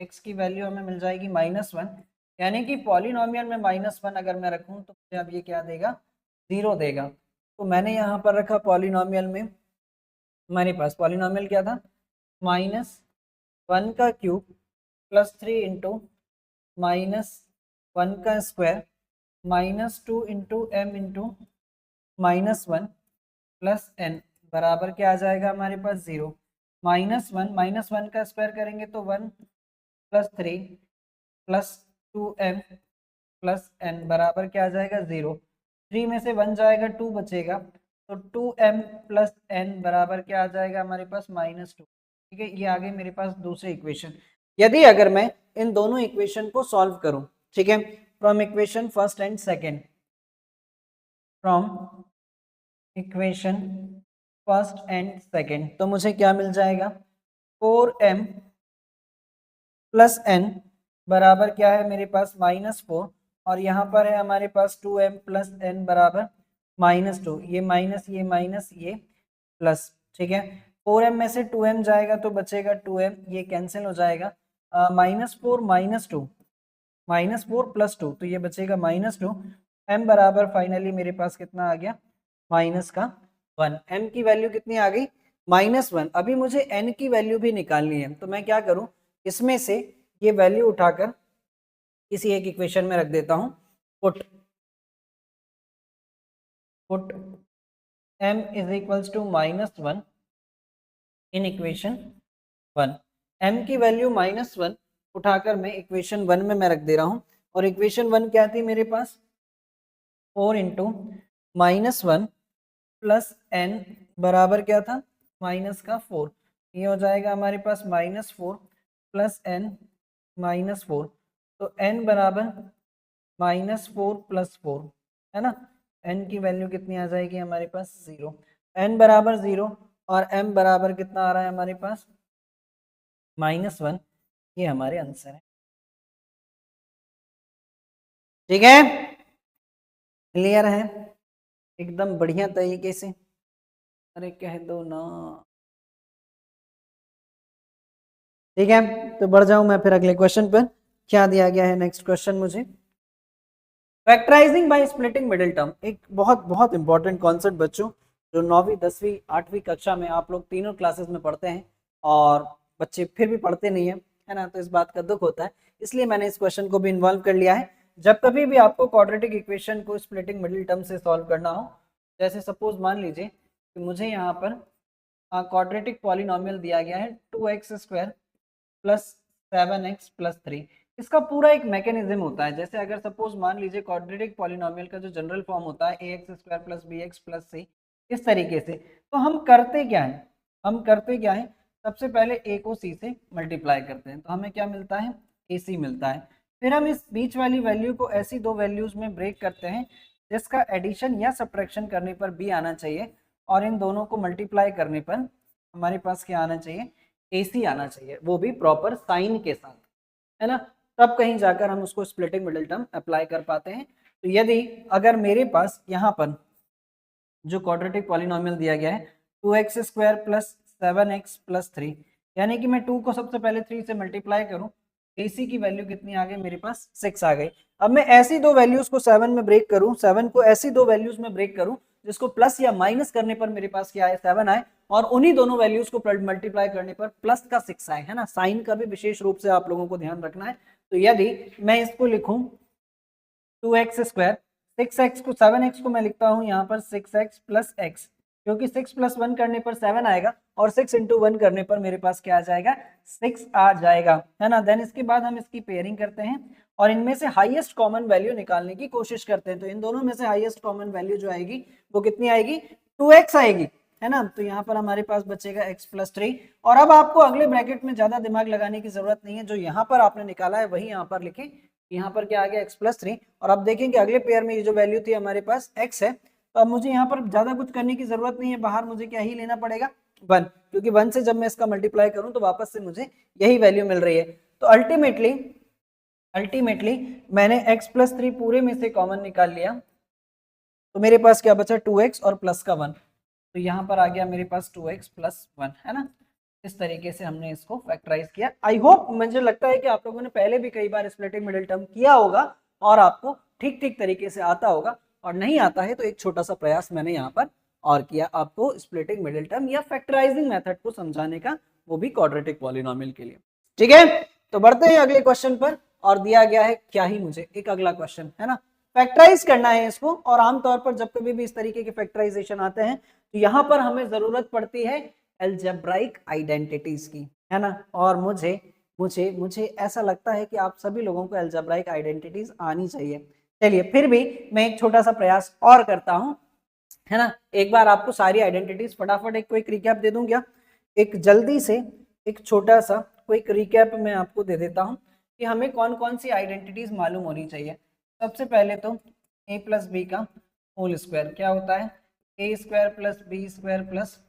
x की वैल्यू हमें मिल जाएगी -1, यानी कि पॉलिनोमियल में -1 अगर मैं रखूं तो मुझे अब ये क्या देगा, 0 देगा। तो मैंने यहाँ पर रखा पॉलिनोमियल में, हमारे पास पॉलिनोमियल क्या था, -1 का क्यूब प्लस 3 इंटू -1 का square -2 into m into -1 plus n बराबर क्या आ जाएगा हमारे पास, 0। -1 का स्क्वायर करेंगे तो 1 plus 3 plus 2m plus n बराबर क्या आ जाएगा, 0। 3 में से 1 जाएगा, 2 बचेगा, तो 2m प्लस n बराबर क्या आ जाएगा हमारे पास, -2, ठीक है। ये आ गई मेरे पास दूसरी इक्वेशन। यदि अगर मैं इन दोनों इक्वेशन को सॉल्व करूं, ठीक है, from equation first and second, from equation first and second, तो मुझे क्या मिल जाएगा, 4m प्लस n बराबर क्या है मेरे पास, -4, और यहाँ पर है हमारे पास 2m प्लस n बराबर -2, ये माइनस ये प्लस, ठीक है। 4m में से 2m जाएगा तो बचेगा 2m, ये कैंसिल हो जाएगा, -4 -4 प्लस 2, तो ये बचेगा -2, m बराबर फाइनली मेरे पास कितना आ गया, -1। m की वैल्यू कितनी आ गई, -1। अभी मुझे n की वैल्यू भी निकालनी है, तो मैं क्या करूं, इसमें से ये वैल्यू उठाकर किसी एक इक्वेशन में रख देता हूं, put m is equals to -1 in equation 1। m की वैल्यू -1 उठाकर मैं इक्वेशन 1 में मैं रख दे रहा हूं, और इक्वेशन 1 क्या थी मेरे पास, 4 इंटू -1 प्लस n बराबर क्या था, -4, ये हो जाएगा हमारे पास -4 प्लस n -4, तो n बराबर -4 प्लस 4, है ना। n की वैल्यू कितनी आ जाएगी हमारे पास, 0। n बराबर 0 और m बराबर कितना आ रहा है हमारे पास, -1, ये हमारे आंसर है, ठीक है, क्लियर है एकदम बढ़िया तरीके से, अरे कह दो ना, ठीक है। तो बढ़ जाऊं मैं फिर अगले क्वेश्चन पर, क्या दिया गया है नेक्स्ट क्वेश्चन मुझे, factorising by splitting middle term, एक बहुत बहुत इंपॉर्टेंट कॉन्सेप्ट बच्चों, जो 9वीं 10वीं 8वीं कक्षा में आप लोग तीनों क्लासेस में पढ़ते हैं और बच्चे फिर भी पढ़ते नहीं है ना, तो इस बात का दुख होता है, इसलिए मैंने इस क्वेश्चन को भी इन्वॉल्व कर लिया है। जब कभी भी आपको क्वाड्रेटिक इक्वेशन को स्प्लिटिंग मिडिल टर्म से सॉल्व करना हो, जैसे सपोज मान लीजिए कि मुझे यहाँ पर क्वाड्रेटिक पॉलिनोमियल दिया गया है 2x square plus 7x plus 3, इसका पूरा एक मैकेनिज्म होता है। जैसे अगर सपोज मान लीजिए क्वाड्रेटिक पॉलिनोमियल का जो जनरल फॉर्म होता है ax square plus bx plus c, इस तरीके से, तो हम करते क्या है, हम करते क्या है, सबसे पहले ए को सी से मल्टीप्लाई करते हैं तो हमें क्या मिलता है, ए सी मिलता है। फिर हम इस बीच वाली वैल्यू को ऐसी दो वैल्यूज में ब्रेक करते हैं जिसका एडिशन या सब्ट्रैक्शन करने पर बी आना चाहिए, और इन दोनों को मल्टीप्लाई करने पर हमारे पास क्या आना चाहिए, ए सी आना चाहिए, वो भी प्रॉपर साइन के साथ, है ना। तब कहीं जाकर हम उसको स्प्लिटिंग मिडिल टर्म अप्लाई कर पाते हैं। तो यदि अगर मेरे पास यहाँ पर जो क्वाड्रेटिक पॉलिनोमियल दिया गया है 2x square plus 7x plus 3, यानी कि मैं 2 को सबसे पहले 3 से मल्टीप्लाई करूं, AC की वैल्यू कितनी आ गई मेरे पास, 6 आ गई। अब मैं ऐसी दो वैल्यूज को 7 में ब्रेक करूं, 7 को ऐसी दो वैल्यूज में ब्रेक करूं जिसको प्लस या माइनस करने पर मेरे पास क्या आए, 7 आए, और उन्हीं दोनों वैल्यूज को मल्टीप्लाई करने पर प्लस का 6 आए, है ना। साइन का भी विशेष रूप से आप लोगों को ध्यान रखना है। तो यदि मैं इसको लिखूं 2x स्क्वायर, 6x को 7x को मैं लिखता हूं यहाँ पर 6x प्लस x, क्योंकि 6 प्लस 1 करने पर 7 आएगा और 6 इंटू 1 करने पर मेरे पास क्या आ जाएगा, 6 आ जाएगा, है ना। देन इसके बाद हम इसकी पेयरिंग करते हैं और इनमें से हाईएस्ट कॉमन वैल्यू निकालने की कोशिश करते हैं। तो इन दोनों में से हाईएस्ट कॉमन वैल्यू जो आएगी वो कितनी आएगी, 2x आएगी, है ना। तो यहाँ पर हमारे पास बचेगा x प्लस 3, और अब आपको अगले ब्रैकेट में ज्यादा दिमाग लगाने की जरूरत नहीं है, जो यहाँ पर आपने निकाला है वही यहाँ पर लिखें। यहाँ पर क्या आ गया, x प्लस 3, और अब देखेंगे अगले पेयर में ये जो वैल्यू थी हमारे पास x है, तो अब मुझे यहाँ पर ज्यादा कुछ करने की जरूरत नहीं है, बाहर मुझे क्या ही लेना पड़ेगा, 1, क्योंकि 1 से जब मैं इसका मल्टीप्लाई करूं तो वापस से मुझे यही वैल्यू मिल रही है। तो अल्टीमेटली मैंने x प्लस 3 पूरे में से कॉमन निकाल लिया, तो मेरे पास क्या बचा, 2x और प्लस का 1, तो यहाँ पर आ गया मेरे पास 2x प्लस 1, है ना। इस तरीके से हमने इसको फैक्टराइज किया। आई होप, मुझे लगता है कि आप लोगों ने पहले भी कई बार स्प्लिटिंग मिडिल टर्म किया होगा और आपको ठीक ठीक तरीके से आता होगा, और नहीं आता है तो एक छोटा सा प्रयास मैंने यहाँ पर और किया आपको स्प्लिटिंग मिडिल टर्म या फैक्टराइजिंग मेथड को समझाने का, वो भी क्वाड्रेटिक पॉलिनोमियल के लिए। ठीक है, तो बढ़ते हैं अगले क्वेश्चन पर, और दिया गया है क्या ही मुझे, एक अगला क्वेश्चन, है ना। फैक्टराइज करना है इसको, और आमतौर पर जब कभी भी इस तरीके के फैक्टराइजेशन आते हैं तो यहाँ पर हमें जरूरत पड़ती है अलजेब्राइक आइडेंटिटीज की, है ना। और मुझे मुझे मुझे ऐसा लगता है कि आप सभी लोगों को अलजेब्राइक आइडेंटिटीज आनी चाहिए। चलिए फिर भी मैं एक छोटा सा प्रयास और करता हूं, है ना। एक बार आपको सारी आइडेंटिटीज फटाफट एक क्विक रिकैप दे दूं क्या, एक जल्दी से एक छोटा सा क्विक रिकैप मैं आपको दे देता हूं कि हमें कौन कौन सी आइडेंटिटीज मालूम होनी चाहिए। सबसे पहले तो a प्लस बी का होल स्क्वायर क्या होता है, A square plus B square plus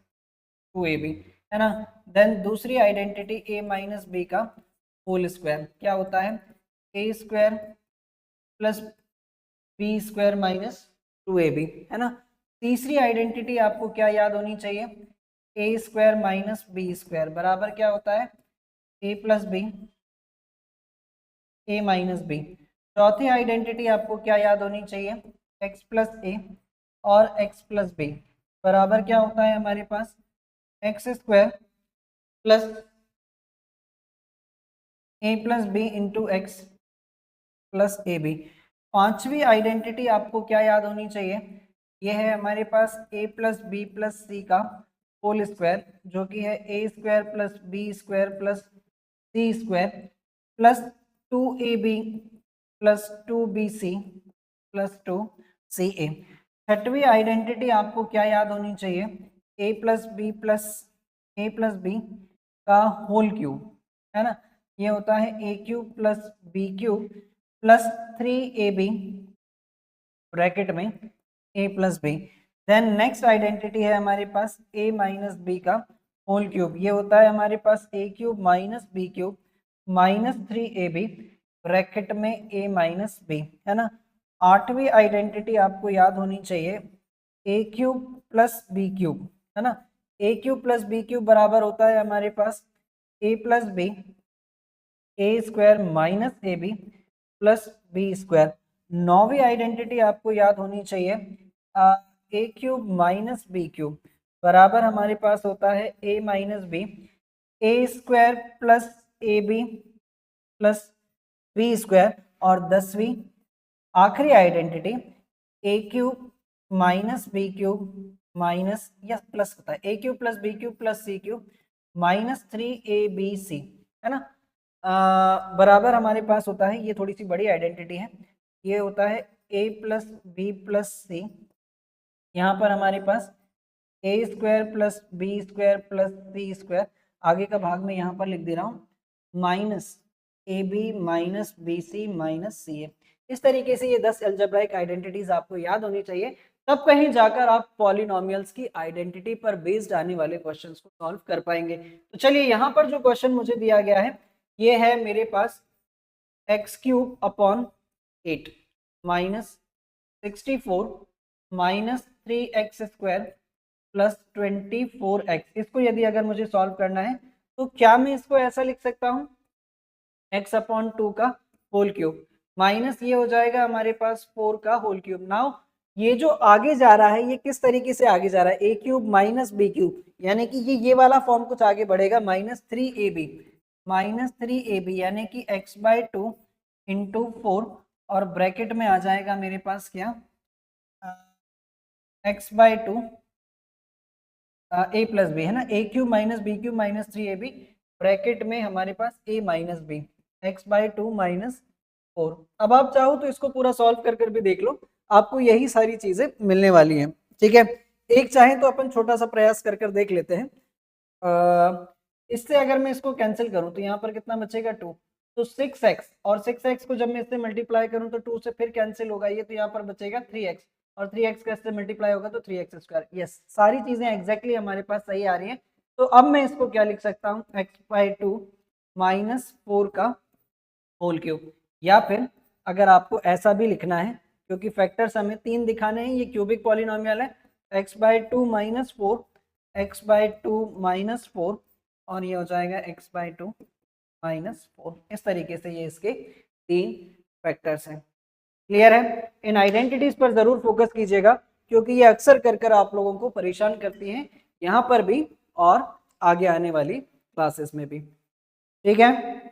2ab, है ना। देन दूसरी आइडेंटिटी a माइनस बी का होल स्क्वायर क्या होता है, A square plus B square minus 2ab, है ना। तीसरी आइडेंटिटी आपको क्या याद होनी चाहिए, ए स्क्वायर माइनस बी स्क्वायर बराबर क्या होता है, A plus B, A minus B. चौथी आइडेंटिटी आपको क्या याद होनी चाहिए, x प्लस ए और x प्लस बी बराबर क्या होता है हमारे पास, X square plus A plus B into X plus A B. पांचवी आइडेंटिटी आपको क्या याद होनी चाहिए, यह है हमारे पास a plus B plus C का होल स्क्वायर, जो कि है A square plus B square plus C square plus 2ab plus 2bc plus 2ca। छठवीं आइडेंटिटी आपको क्या याद होनी चाहिए, a प्लस बी का होल क्यूब, है ना। ये होता है a cube plus B cube plus 3ab bracket में a plus B. Then next identity है हमारे पास a माइनस बी का होल क्यूब, ये होता है हमारे पास a cube minus B cube minus 3ab bracket में a माइनस बी, है ना। आठवीं आइडेंटिटी आपको याद होनी चाहिए a cube plus B cube, है ना। a cube plus B cube बराबर होता है हमारे पास a plus B, A square minus A B plus B square. नौवीं आइडेंटिटी आपको याद होनी चाहिए A cube minus B cube बराबर हमारे पास होता है A minus B, A square plus A B plus B square. और 10वीं आखिरी identity A cube minus B cube minus या प्लस होता है A cube plus B cube plus C cube minus 3abc, है ना। बराबर हमारे पास होता है, ये थोड़ी सी बड़ी आइडेंटिटी है, ये होता है a plus B plus C, यहाँ पर हमारे पास A square plus B square plus C square, आगे का भाग में यहाँ पर लिख दे रहा हूँ minus A B minus B C minus C A. इस तरीके से ये 10 अलजेब्राइक आइडेंटिटीज आपको याद होनी चाहिए, तब कहीं जाकर आप पॉलिनोमियल्स की आइडेंटिटी पर बेस्ड आने वाले क्वेश्चंस को सॉल्व कर पाएंगे। तो चलिए यहाँ पर जो क्वेश्चन मुझे दिया गया है ये है मेरे पास X cube upon 8 minus 64 minus 3x square plus 24x। इसको यदि अगर मुझे सॉल्व करना है तो क्या मैं इसको ऐसा लिख सकता हूँ x अपॉन 2 का होल क्यूब माइनस ये हो जाएगा हमारे पास 4 का होल क्यूब। नाउ ये जो आगे जा रहा है ये किस तरीके से आगे जा रहा है, A cube minus B cube, यानी कि ये वाला फॉर्म कुछ आगे बढ़ेगा माइनस थ्री ए बी यानी कि x बाई 2 इंटू 4 और ब्रैकेट में आ जाएगा मेरे पास क्या x by 2 A plus B है ना, A cube minus B cube minus 3ab bracket में हमारे पास a minus B X by 2 minus 4। अब आप चाहो तो इसको पूरा सॉल्व कर कर भी देख लो, आपको यही सारी चीजें मिलने वाली हैं। ठीक है, एक चाहे तो अपन छोटा सा प्रयास कर कर देख लेते हैं। इससे अगर मैं इसको कैंसिल करूं तो यहाँ पर कितना बचेगा 2, तो 6x और 6x को जब मैं इससे मल्टीप्लाई करूं तो 2 से फिर कैंसिल होगा ये, तो यहाँ पर बचेगा 3x और 3x का इससे मल्टीप्लाई होगा तो 3x स्क्वायर। यस, सारी चीजें एग्जैक्टली हमारे पास सही आ रही हैं। तो अब मैं इसको क्या लिख सकता हूँ x बाई 2 माइनस 4 का होल क्यूब, या फिर अगर आपको ऐसा भी लिखना है क्योंकि फैक्टर्स हमें 3 दिखाने हैं, ये क्यूबिक पॉलिनोमियल है, x by 2 minus 4 x by 2 minus 4 और ये हो जाएगा x बाई 2 माइनस 4। इस तरीके से ये इसके 3 फैक्टर्स हैं। क्लियर है, इन आइडेंटिटीज पर जरूर फोकस कीजिएगा क्योंकि ये अक्सर कर कर आप लोगों को परेशान करती हैं, यहाँ पर भी और आगे आने वाली क्लासेस में भी। ठीक है,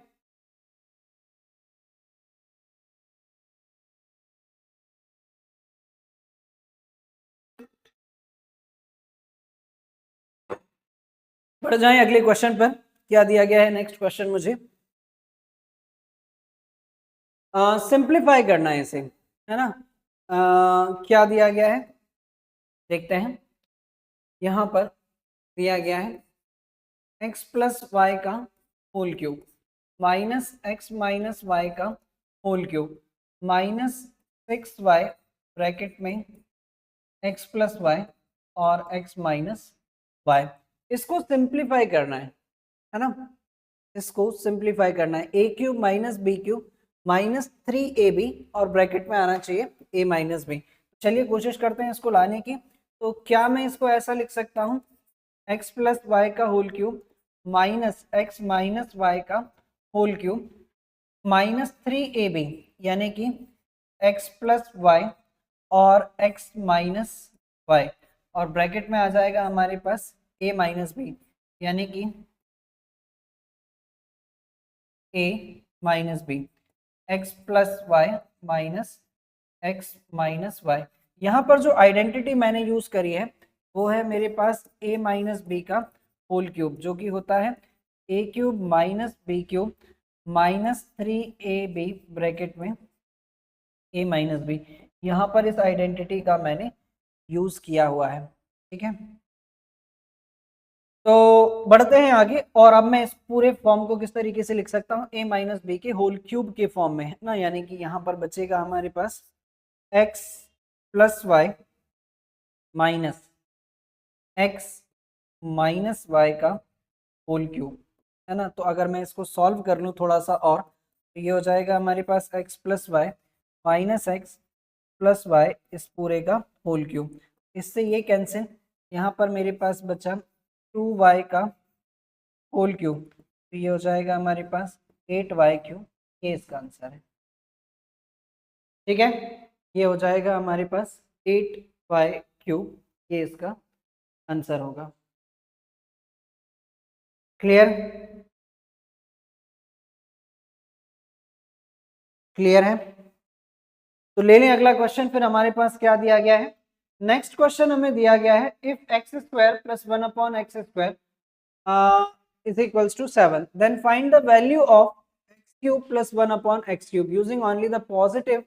बढ़ जाएं अगले क्वेश्चन पर। क्या दिया गया है नेक्स्ट क्वेश्चन मुझे, सिंप्लीफाई करना है इसे, है ना। क्या दिया गया है देखते हैं, यहाँ पर दिया गया है x प्लस वाई का whole cube minus X minus Y का whole cube minus 6y bracket में x प्लस वाई और x माइनस वाई। इसको सिंप्लीफाई करना है ना, इसको सिंप्लीफाई करना है, a cube minus B cube minus 3ab और ब्रैकेट में आना चाहिए a माइनस बी। चलिए कोशिश करते हैं इसको लाने की। तो क्या मैं इसको ऐसा लिख सकता हूँ x प्लस वाई का whole cube minus X minus Y का होल क्यूब माइनस 3ab यानी कि x प्लस वाई और x माइनस वाई और ब्रैकेट में आ जाएगा हमारे पास a माइनस बी यानी कि a minus B X plus Y minus X minus Y. यहाँ पर जो आइडेंटिटी मैंने यूज करी है वो है मेरे पास a माइनस बी का होल क्यूब जो कि होता है a cube minus B cube minus 3ab bracket में a माइनस बी। यहाँ पर इस आइडेंटिटी का मैंने यूज किया हुआ है। ठीक है, तो बढ़ते हैं आगे और अब मैं इस पूरे फॉर्म को किस तरीके से लिख सकता हूँ a माइनस बी के होल क्यूब के फॉर्म में, है ना, यानी कि यहाँ पर बचेगा हमारे पास x plus Y minus X minus Y का होल क्यूब, है ना। तो अगर मैं इसको सॉल्व कर लूँ थोड़ा सा और तो ये हो जाएगा हमारे पास x plus Y minus X plus Y इस पूरे का होल क्यूब। इससे ये कैंसिल, यहाँ पर मेरे पास बचा 2y का होल क्यूब, तो ये हो जाएगा हमारे पास 8y क्यूब, ये इसका आंसर है। ठीक है, ये हो जाएगा हमारे पास 8y क्यूब, ये इसका आंसर होगा। क्लियर, क्लियर है, तो ले लें अगला क्वेश्चन। फिर हमारे पास क्या दिया गया है, नेक्स्ट क्वेश्चन हमें दिया गया है if x square plus 1 upon x square is equals to 7 then find the value of x cube plus 1 upon x cube using only the positive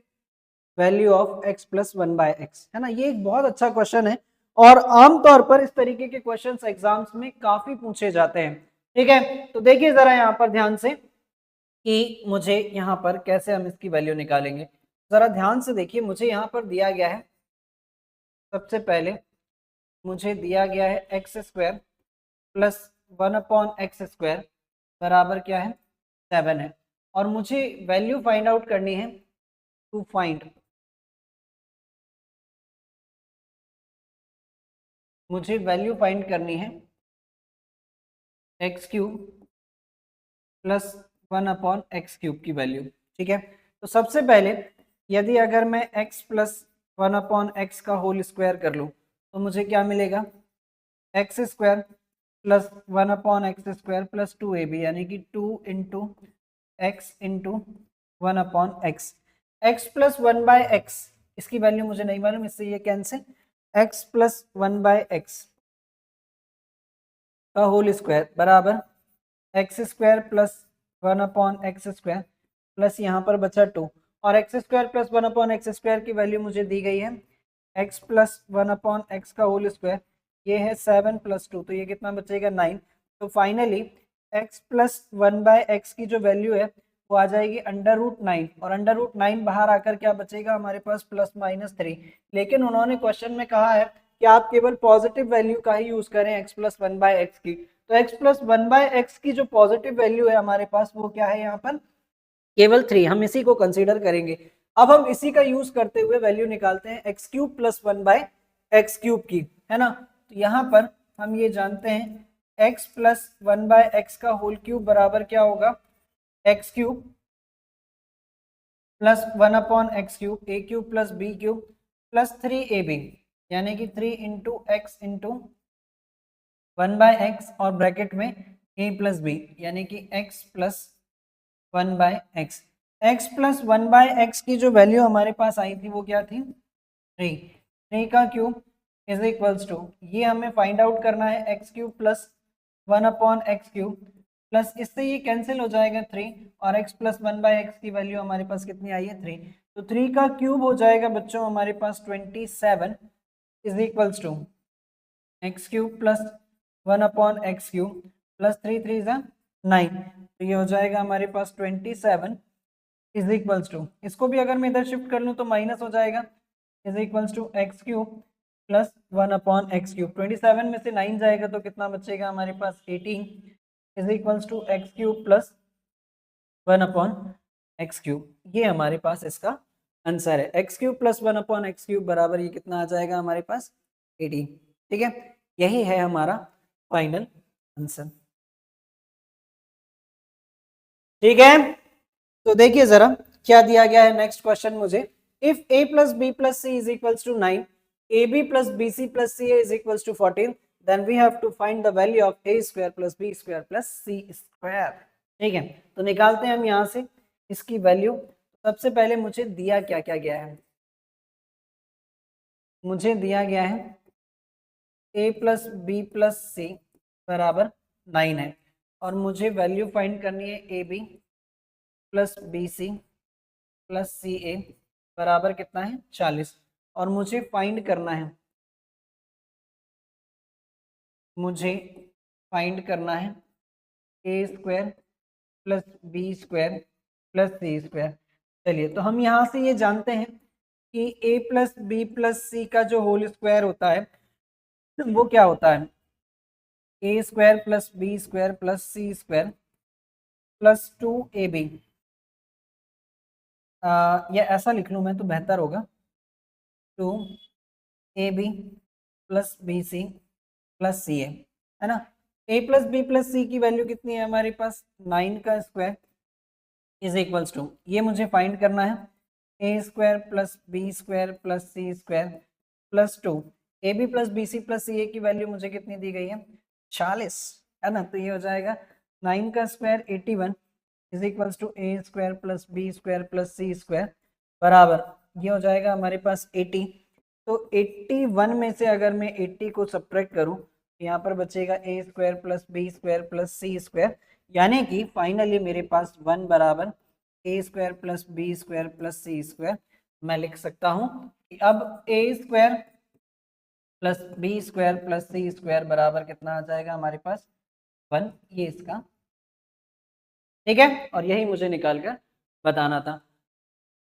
value of x plus 1 by x, है ना। ये एक बहुत अच्छा question है और आमतौर पर इस तरीके के क्वेश्चंस एग्जाम्स में काफी पूछे जाते हैं। ठीक है, तो देखिए जरा यहाँ पर ध्यान से कि मुझे यहाँ पर कैसे हम इसकी वैल्यू निकालेंगे। जरा ध्यान से देखिए, मुझे यहाँ पर दिया गया है, सबसे पहले मुझे दिया गया है एक्स स्क्वायर प्लस 1/x² बराबर क्या है 7 है, और मुझे वैल्यू फाइंड आउट करनी है। टू फाइंड, मुझे वैल्यू फाइंड करनी है x³ प्लस 1/x³ की वैल्यू। ठीक है, तो सबसे पहले यदि अगर मैं x प्लस 1/x का होल स्क्वायर कर लूँ तो मुझे क्या मिलेगा, x² plus 1/x² plus 2ab, यानी कि 2 into x into 1/x। x plus 1/x, इसकी वैल्यू मुझे नहीं मालूम, इससे ये कैंसिल। x प्लस 1/x का होल स्क्वायर बराबर x² प्लस 1/x² प्लस यहाँ पर बचा 2, और x² प्लस 1/x² की वैल्यू मुझे दी गई है x प्लस 1/x का होल स्क्वायर, ये है 7 प्लस 2, तो ये कितना बचेगा 9। तो फाइनली x प्लस 1/x की जो वैल्यू है वो आ जाएगी √9, और √9 बाहर आकर क्या बचेगा हमारे पास +-3। लेकिन उन्होंने क्वेश्चन में कहा है कि आप केवल पॉजिटिव वैल्यू का ही यूज करें x प्लस 1/x की, तो x प्लस 1/x की जो पॉजिटिव वैल्यू है हमारे पास वो क्या है यहाँ पर केवल 3, हम इसी को कंसीडर करेंगे। अब हम इसी का यूज करते हुए वैल्यू निकालते हैं x³ प्लस 1/x³ की, है ना। तो यहाँ पर हम ये जानते हैं x प्लस 1/x का होल क्यूब बराबर क्या होगा, x³ plus 1/x³ a³ plus b³ plus 3ab, यानी कि 3 इंटू एक्स इंटू 1/x और ब्रैकेट में a प्लस b, यानी कि x plus 1/x। x plus 1/x की जो वैल्यू हमारे पास आई थी वो क्या थी 3 का क्यूब इज इक्वल्स टू, ये हमें फाइंड आउट करना है x³ प्लस 1/x³ प्लस इससे ये कैंसिल हो जाएगा 3, और x प्लस 1/x की वैल्यू हमारे पास कितनी आई है 3, तो 3 का क्यूब हो जाएगा बच्चों हमारे पास 27 is equals to x³ plus 1/x³ plus 3 3 9, तो ये हो जाएगा हमारे पास 27 इज इक्वल्स टू, इसको भी अगर मैं इधर शिफ्ट कर लूँ तो माइनस हो जाएगा, is equals to x³ plus 1/x³। 27 में से 9 जाएगा तो कितना बचेगा हमारे पास 18 is equals to x³ plus 1/x³। ये हमारे पास इसका आंसर है, x³ प्लस 1/x³ बराबर ये कितना आ जाएगा हमारे पास 18। ठीक है, यही है हमारा फाइनल आंसर। ठीक है, तो देखिए जरा क्या दिया गया है नेक्स्ट क्वेश्चन मुझे, if a plus B plus C is equals to 9, ab plus bc plus ca is equals to 14, then we have to find the value of a square plus b square plus c square. ठीक है, तो निकालते हैं हम यहाँ से इसकी value. सबसे पहले मुझे दिया क्या क्या गया है, मुझे दिया गया है a plus B plus C बराबर 9 है, और मुझे वैल्यू फाइंड करनी है A B plus B C plus C A बराबर कितना है 40, और मुझे फाइंड करना है, मुझे फाइंड करना है A square plus B square plus C square. चलिए, तो हम यहाँ से ये जानते हैं कि a plus B plus C का जो होल स्क्वायर होता है वो क्या होता है, A square plus B square plus C square plus 2ab, या ऐसा लिख लूँ मैं तो बेहतर होगा, 2ab plus B C plus C A, है ना। a plus B plus C की वैल्यू कितनी है हमारे पास 9 का स्क्वायर इज इक्वल्स टू, ये मुझे फाइंड करना है A square plus B square plus C square plus 2, A B plus B C plus C A की वैल्यू मुझे कितनी दी गई है 40, है ना। तो ये हो जाएगा 9 का square 81 is equals to A square plus B square plus C square बराबर ये हो जाएगा हमारे पास 80। तो 81 में से अगर मैं 80 को सब्ट्रैक्ट करूं तो यहाँ पर बचेगा A square plus B square plus C square, यानी कि फाइनली मेरे पास 1 बराबर A square plus B square plus C square. मैं लिख सकता हूं कि अब A square plus B square plus C square बराबर कितना आ जाएगा हमारे पास 1, ये इसका, ठीक है। और यही मुझे निकाल कर बताना था।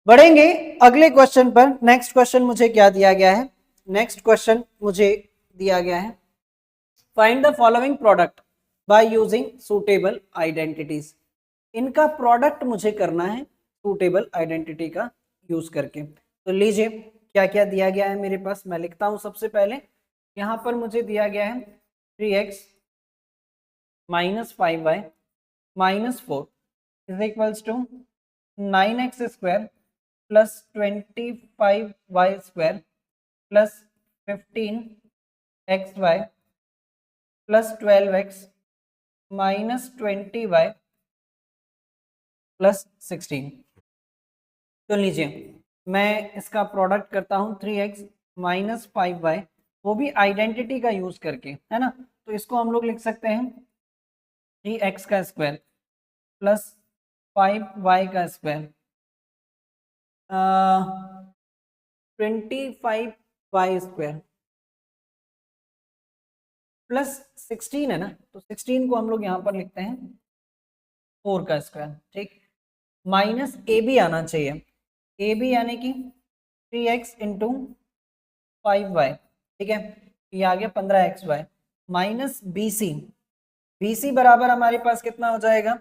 बढ़ेंगे अगले क्वेश्चन पर। नेक्स्ट क्वेश्चन मुझे क्या दिया गया है? नेक्स्ट क्वेश्चन मुझे दिया गया है find the following product by using suitable identities. इनका प्रोडक्ट मुझे करना है सुटेबल आइडेंटिटी का यूज करके। तो लीजिए क्या क्या दिया गया है मेरे पास, मैं लिखता हूं। सबसे पहले यहां पर मुझे दिया गया है 3x minus 5y minus 4 is equals to 9x square plus 25y square plus 15xy plus 12x minus 20y plus 16। तो लीजिए मैं इसका प्रोडक्ट करता हूँ 3x माइनस 5y, वो भी आइडेंटिटी का यूज करके, है ना। तो इसको हम लोग लिख सकते हैं 3x का स्क्वायर प्लस 5y का स्क्वायर 25y स्क्वायर प्लस 16 है ना, तो 16 को हम लोग यहाँ पर लिखते हैं 4 का स्क्वायर, ठीक। माइनस ए बी आना चाहिए, ए बी यानी कि 3x इंटू 5y, ठीक है। ये आ गया 15xy minus B C, B C बराबर हमारे पास कितना हो जाएगा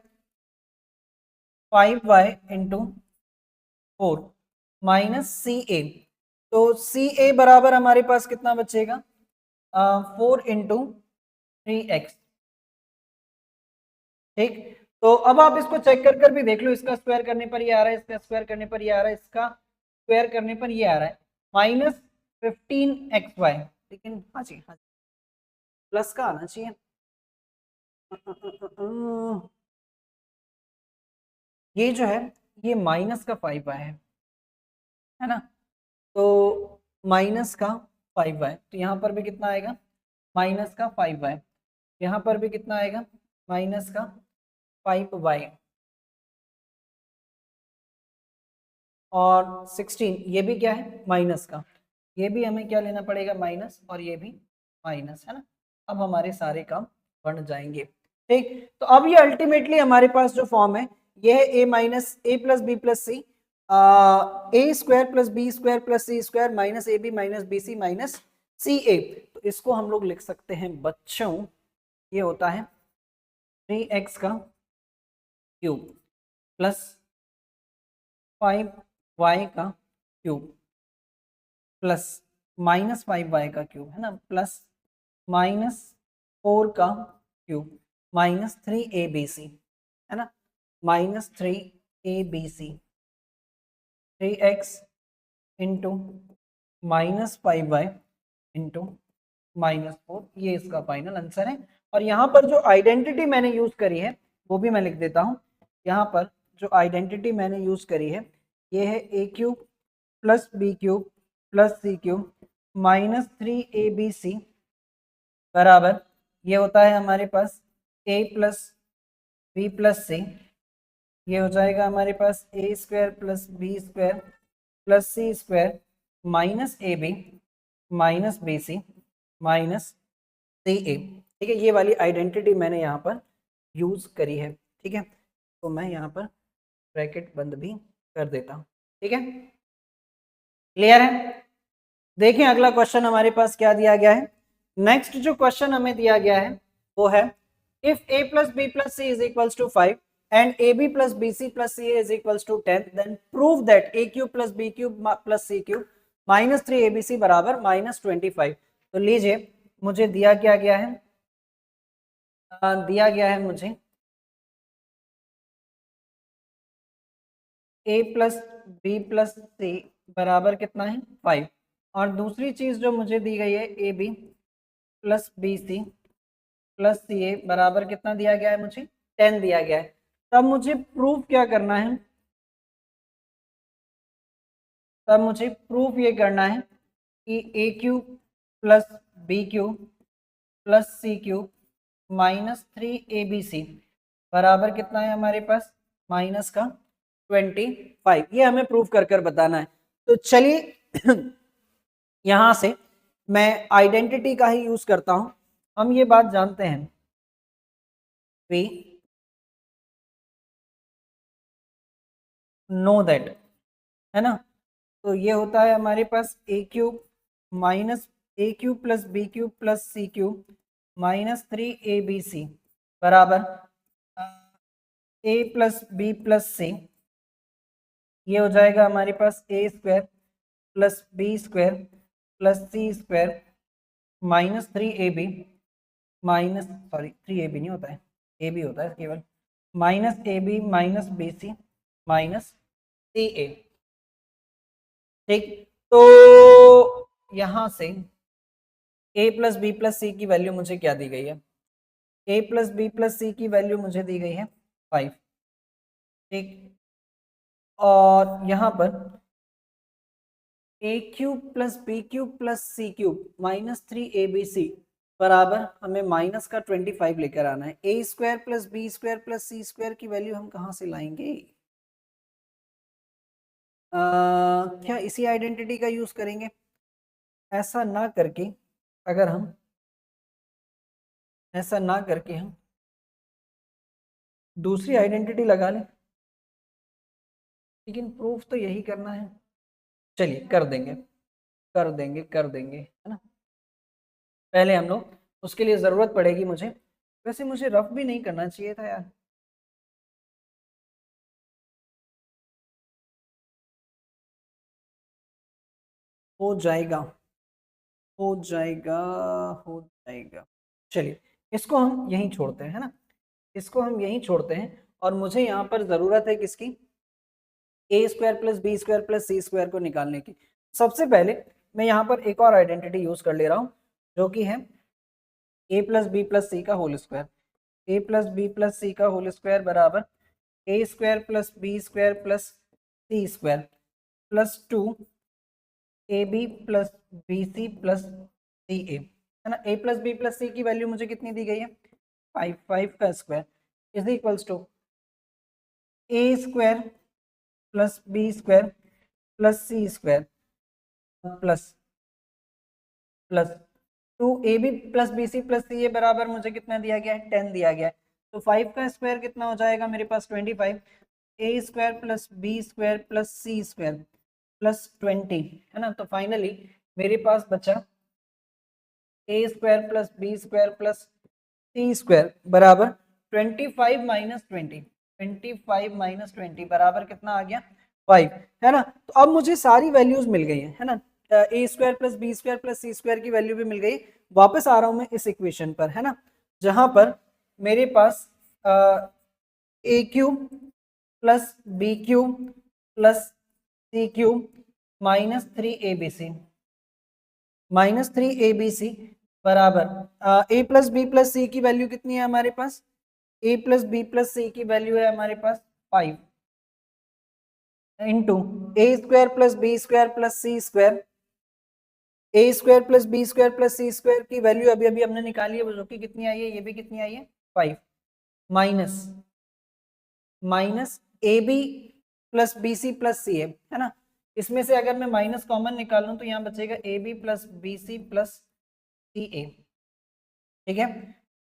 5y into 4 minus C A. तो सी ए बराबर हमारे पास कितना बचेगा 4 इंटू 3x, ठीक। तो अब आप इसको चेक कर भी देख लो, इसका स्क्वायर करने पर ये आ रहा है, इसका स्क्वायर करने पर ये आ रहा है, इसका स्क्वायर करने पर ये आ रहा है माइनस 15xy, लेकिन हाँ जी हाँ जी प्लस का आना चाहिए। ये जो है ये माइनस का 5y है ना, तो माइनस का 5y, तो यहाँ पर भी कितना आएगा माइनस का 5y, यहाँ पर भी कितना आएगा माइनस का 5y और 16, ये भी क्या है माइनस का, ये भी हमें क्या लेना पड़ेगा माइनस, और ये भी माइनस, है ना। अब हमारे सारे काम बन जाएंगे, ठीक। तो अब ये अल्टीमेटली हमारे पास जो फॉर्म है ये है A minus A plus B plus C, A square plus B square plus C square minus A B minus B C minus C A. तो इसको हम लोग लिख सकते हैं बच्चों, ये होता है 3x का क्यूब प्लस 5y का क्यूब प्लस माइनस 5y का क्यूब, है ना, प्लस माइनस 4 का क्यूब माइनस 3abc, है ना, minus 3abc, 3x into minus 5y into minus 4, ये इसका फाइनल आंसर है। और यहाँ पर जो आइडेंटिटी मैंने यूज करी है वो भी मैं लिख देता हूँ। यहाँ पर जो आइडेंटिटी मैंने यूज करी है ये है A cube plus B cube plus C cube minus 3abc बराबर, ये होता है हमारे पास a plus B plus C, ये हो जाएगा हमारे पास A square plus B square plus C square minus A B minus B C minus C A, ठीक है। ये वाली आइडेंटिटी मैंने यहाँ पर यूज करी है, ठीक है। तो मैं यहाँ पर ब्रैकेट बंद भी कर देता हूँ, ठीक है। क्लियर है? देखें अगला क्वेश्चन हमारे पास क्या दिया गया है। नेक्स्ट जो क्वेश्चन हमें दिया गया है वो है if a plus B plus C is equals to 5 and ab plus bc plus ca is equals to 10 then prove that a cube plus b cube plus c cube minus 3abc बराबर minus 25। तो लीजिए मुझे दिया क्या गया है, दिया गया है मुझे a plus B plus C बराबर कितना है 5, और दूसरी चीज जो मुझे दी गई है A B plus B C plus C A बराबर कितना दिया गया है मुझे 10 दिया गया है। तब मुझे प्रूफ क्या करना है, तब मुझे प्रूफ ये करना है कि A cube plus B cube plus C cube minus 3abc बराबर कितना है हमारे पास माइनस का 25, ये हमें प्रूफ कर बताना है। तो चलिए यहां से मैं आइडेंटिटी का ही यूज करता हूं। हम ये बात जानते हैं, वी नो दैट, है ना। तो ये होता है हमारे पास A cube minus A cube plus B cube plus C cube minus 3 ABC बराबर A plus B plus C. ये हो जाएगा हमारे पास A square plus B square plus C square minus 3AB minus, sorry 3AB नहीं होता है, A B होता है केवल, minus AB minus BC minus CA। ठीक, तो यहां से a plus B plus C की वैल्यू मुझे क्या दी गई है, a plus B plus C की वैल्यू मुझे दी गई है 5। ठीक, और यहां पर A cube plus B cube plus C cube minus 3ABC बराबर हमें माइनस का 25 लेकर आना है। A square plus B square plus C square की वैल्यू हम कहां से लाएंगे, क्या इसी आइडेंटिटी का यूज करेंगे। ऐसा ना करके अगर हम ऐसा ना करके हम दूसरी आइडेंटिटी लगा लें, लेकिन प्रूफ तो यही करना है। चलिए कर देंगे कर देंगे कर देंगे, है ना। पहले हम लोग उसके लिए जरूरत पड़ेगी मुझे, वैसे मुझे रफ भी नहीं करना चाहिए था यार। हो जाएगा हो जाएगा हो जाएगा। चलिए इसको हम यहीं छोड़ते हैं, है ना, इसको हम यहीं छोड़ते हैं। और मुझे यहाँ पर जरूरत है किसकी, A square plus B square plus C square को निकालने की। सबसे पहले मैं यहाँ पर एक और आइडेंटिटी यूज कर ले रहा हूँ, जो कि है A plus B plus C का whole square. A plus B plus C का होल स्क्वायर बराबर A square plus B square plus C square plus 2AB plus BC plus CA, है ना। A plus B plus C की value मुझे कितनी दी गई है, 5 का square is equals to A square plus B square plus C square plus plus 2AB plus BC plus CA बराबर मुझे कितना दिया गया है, 10 दिया गया है। तो 5 का स्क्वायर कितना हो जाएगा मेरे पास, 25। A square plus B square plus C square plus 20, है ना। तो फाइनली मेरे पास बचा A square plus B square plus C square बराबर 25 माइनस 20 बराबर कितना आ गया, 5, है ना। तो अब मुझे सारी वैल्यूज मिल गई है ना। A square plus B square plus C square की वैल्यू भी मिल गई। वापस आ रहा हूं मैं इस इक्वेशन पर, है ना, जहां पर मेरे पास A cube plus B cube plus C cube minus 3ABC बराबर A plus B plus C की वैल्यू कितनी है हमारे पास, A plus B plus C की वैल्यू है हमारे पास 5 into A square plus B square plus C square. A square plus B square plus C square की वैल्यू अभी अभी हमने निकाली है, जो कि कितनी आई है, ये भी कितनी आई है 5 minus minus A B plus B C plus C है ना। इसमें से अगर मैं माइनस कॉमन निकाल लूं तो यहाँ बचेगा A B plus B C plus C A. ठीक है,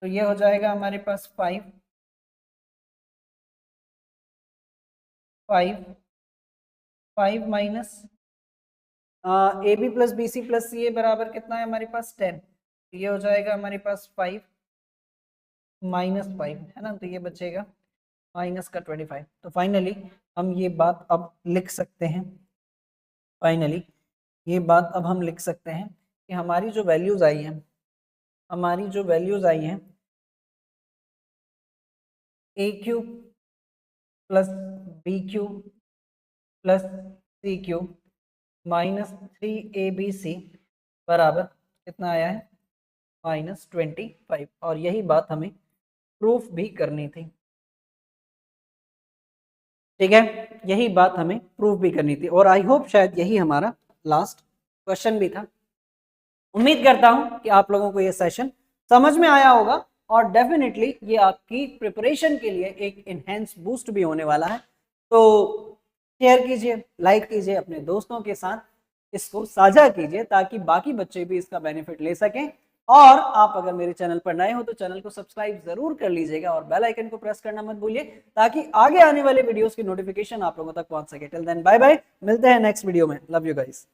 तो ये हो जाएगा हमारे पास 5 minus A B plus B C plus C A बराबर कितना है हमारे पास 10। तो ये हो जाएगा हमारे पास 5 माइनस 5, है ना। तो ये बचेगा माइनस का 25। तो फाइनली हम ये बात अब लिख सकते हैं, फाइनली ये बात अब हम लिख सकते हैं कि हमारी जो वैल्यूज आई हैं, हमारी जो वैल्यूज आई हैं, A cube plus B cube plus C cube minus 3ABC बराबर कितना आया है, माइनस 25। और यही बात हमें प्रूफ भी करनी थी। ठीक है, यही बात हमें प्रूफ भी करनी थी। और आई होप शायद यही हमारा लास्ट क्वेश्चन भी था। उम्मीद करता हूं कि आप लोगों को ये सेशन समझ में आया होगा और डेफिनेटली ये आपकी प्रिपरेशन के लिए एक इनहेंस बूस्ट भी होने वाला है। तो शेयर कीजिए, लाइक कीजिए अपने दोस्तों के साथ इसको साझा कीजिए ताकि बाकी बच्चे भी इसका बेनिफिट ले सकें। और आप अगर मेरे चैनल पर नए हो तो चैनल को सब्सक्राइब जरूर कर लीजिएगा और बेल आइकन को प्रेस करना मत भूलिए ताकि आगे आने वाले वीडियोस की नोटिफिकेशन आप लोगों तक पहुंच सके। टिल देन बाय बाय, मिलते हैं नेक्स्ट वीडियो में। Love you guys.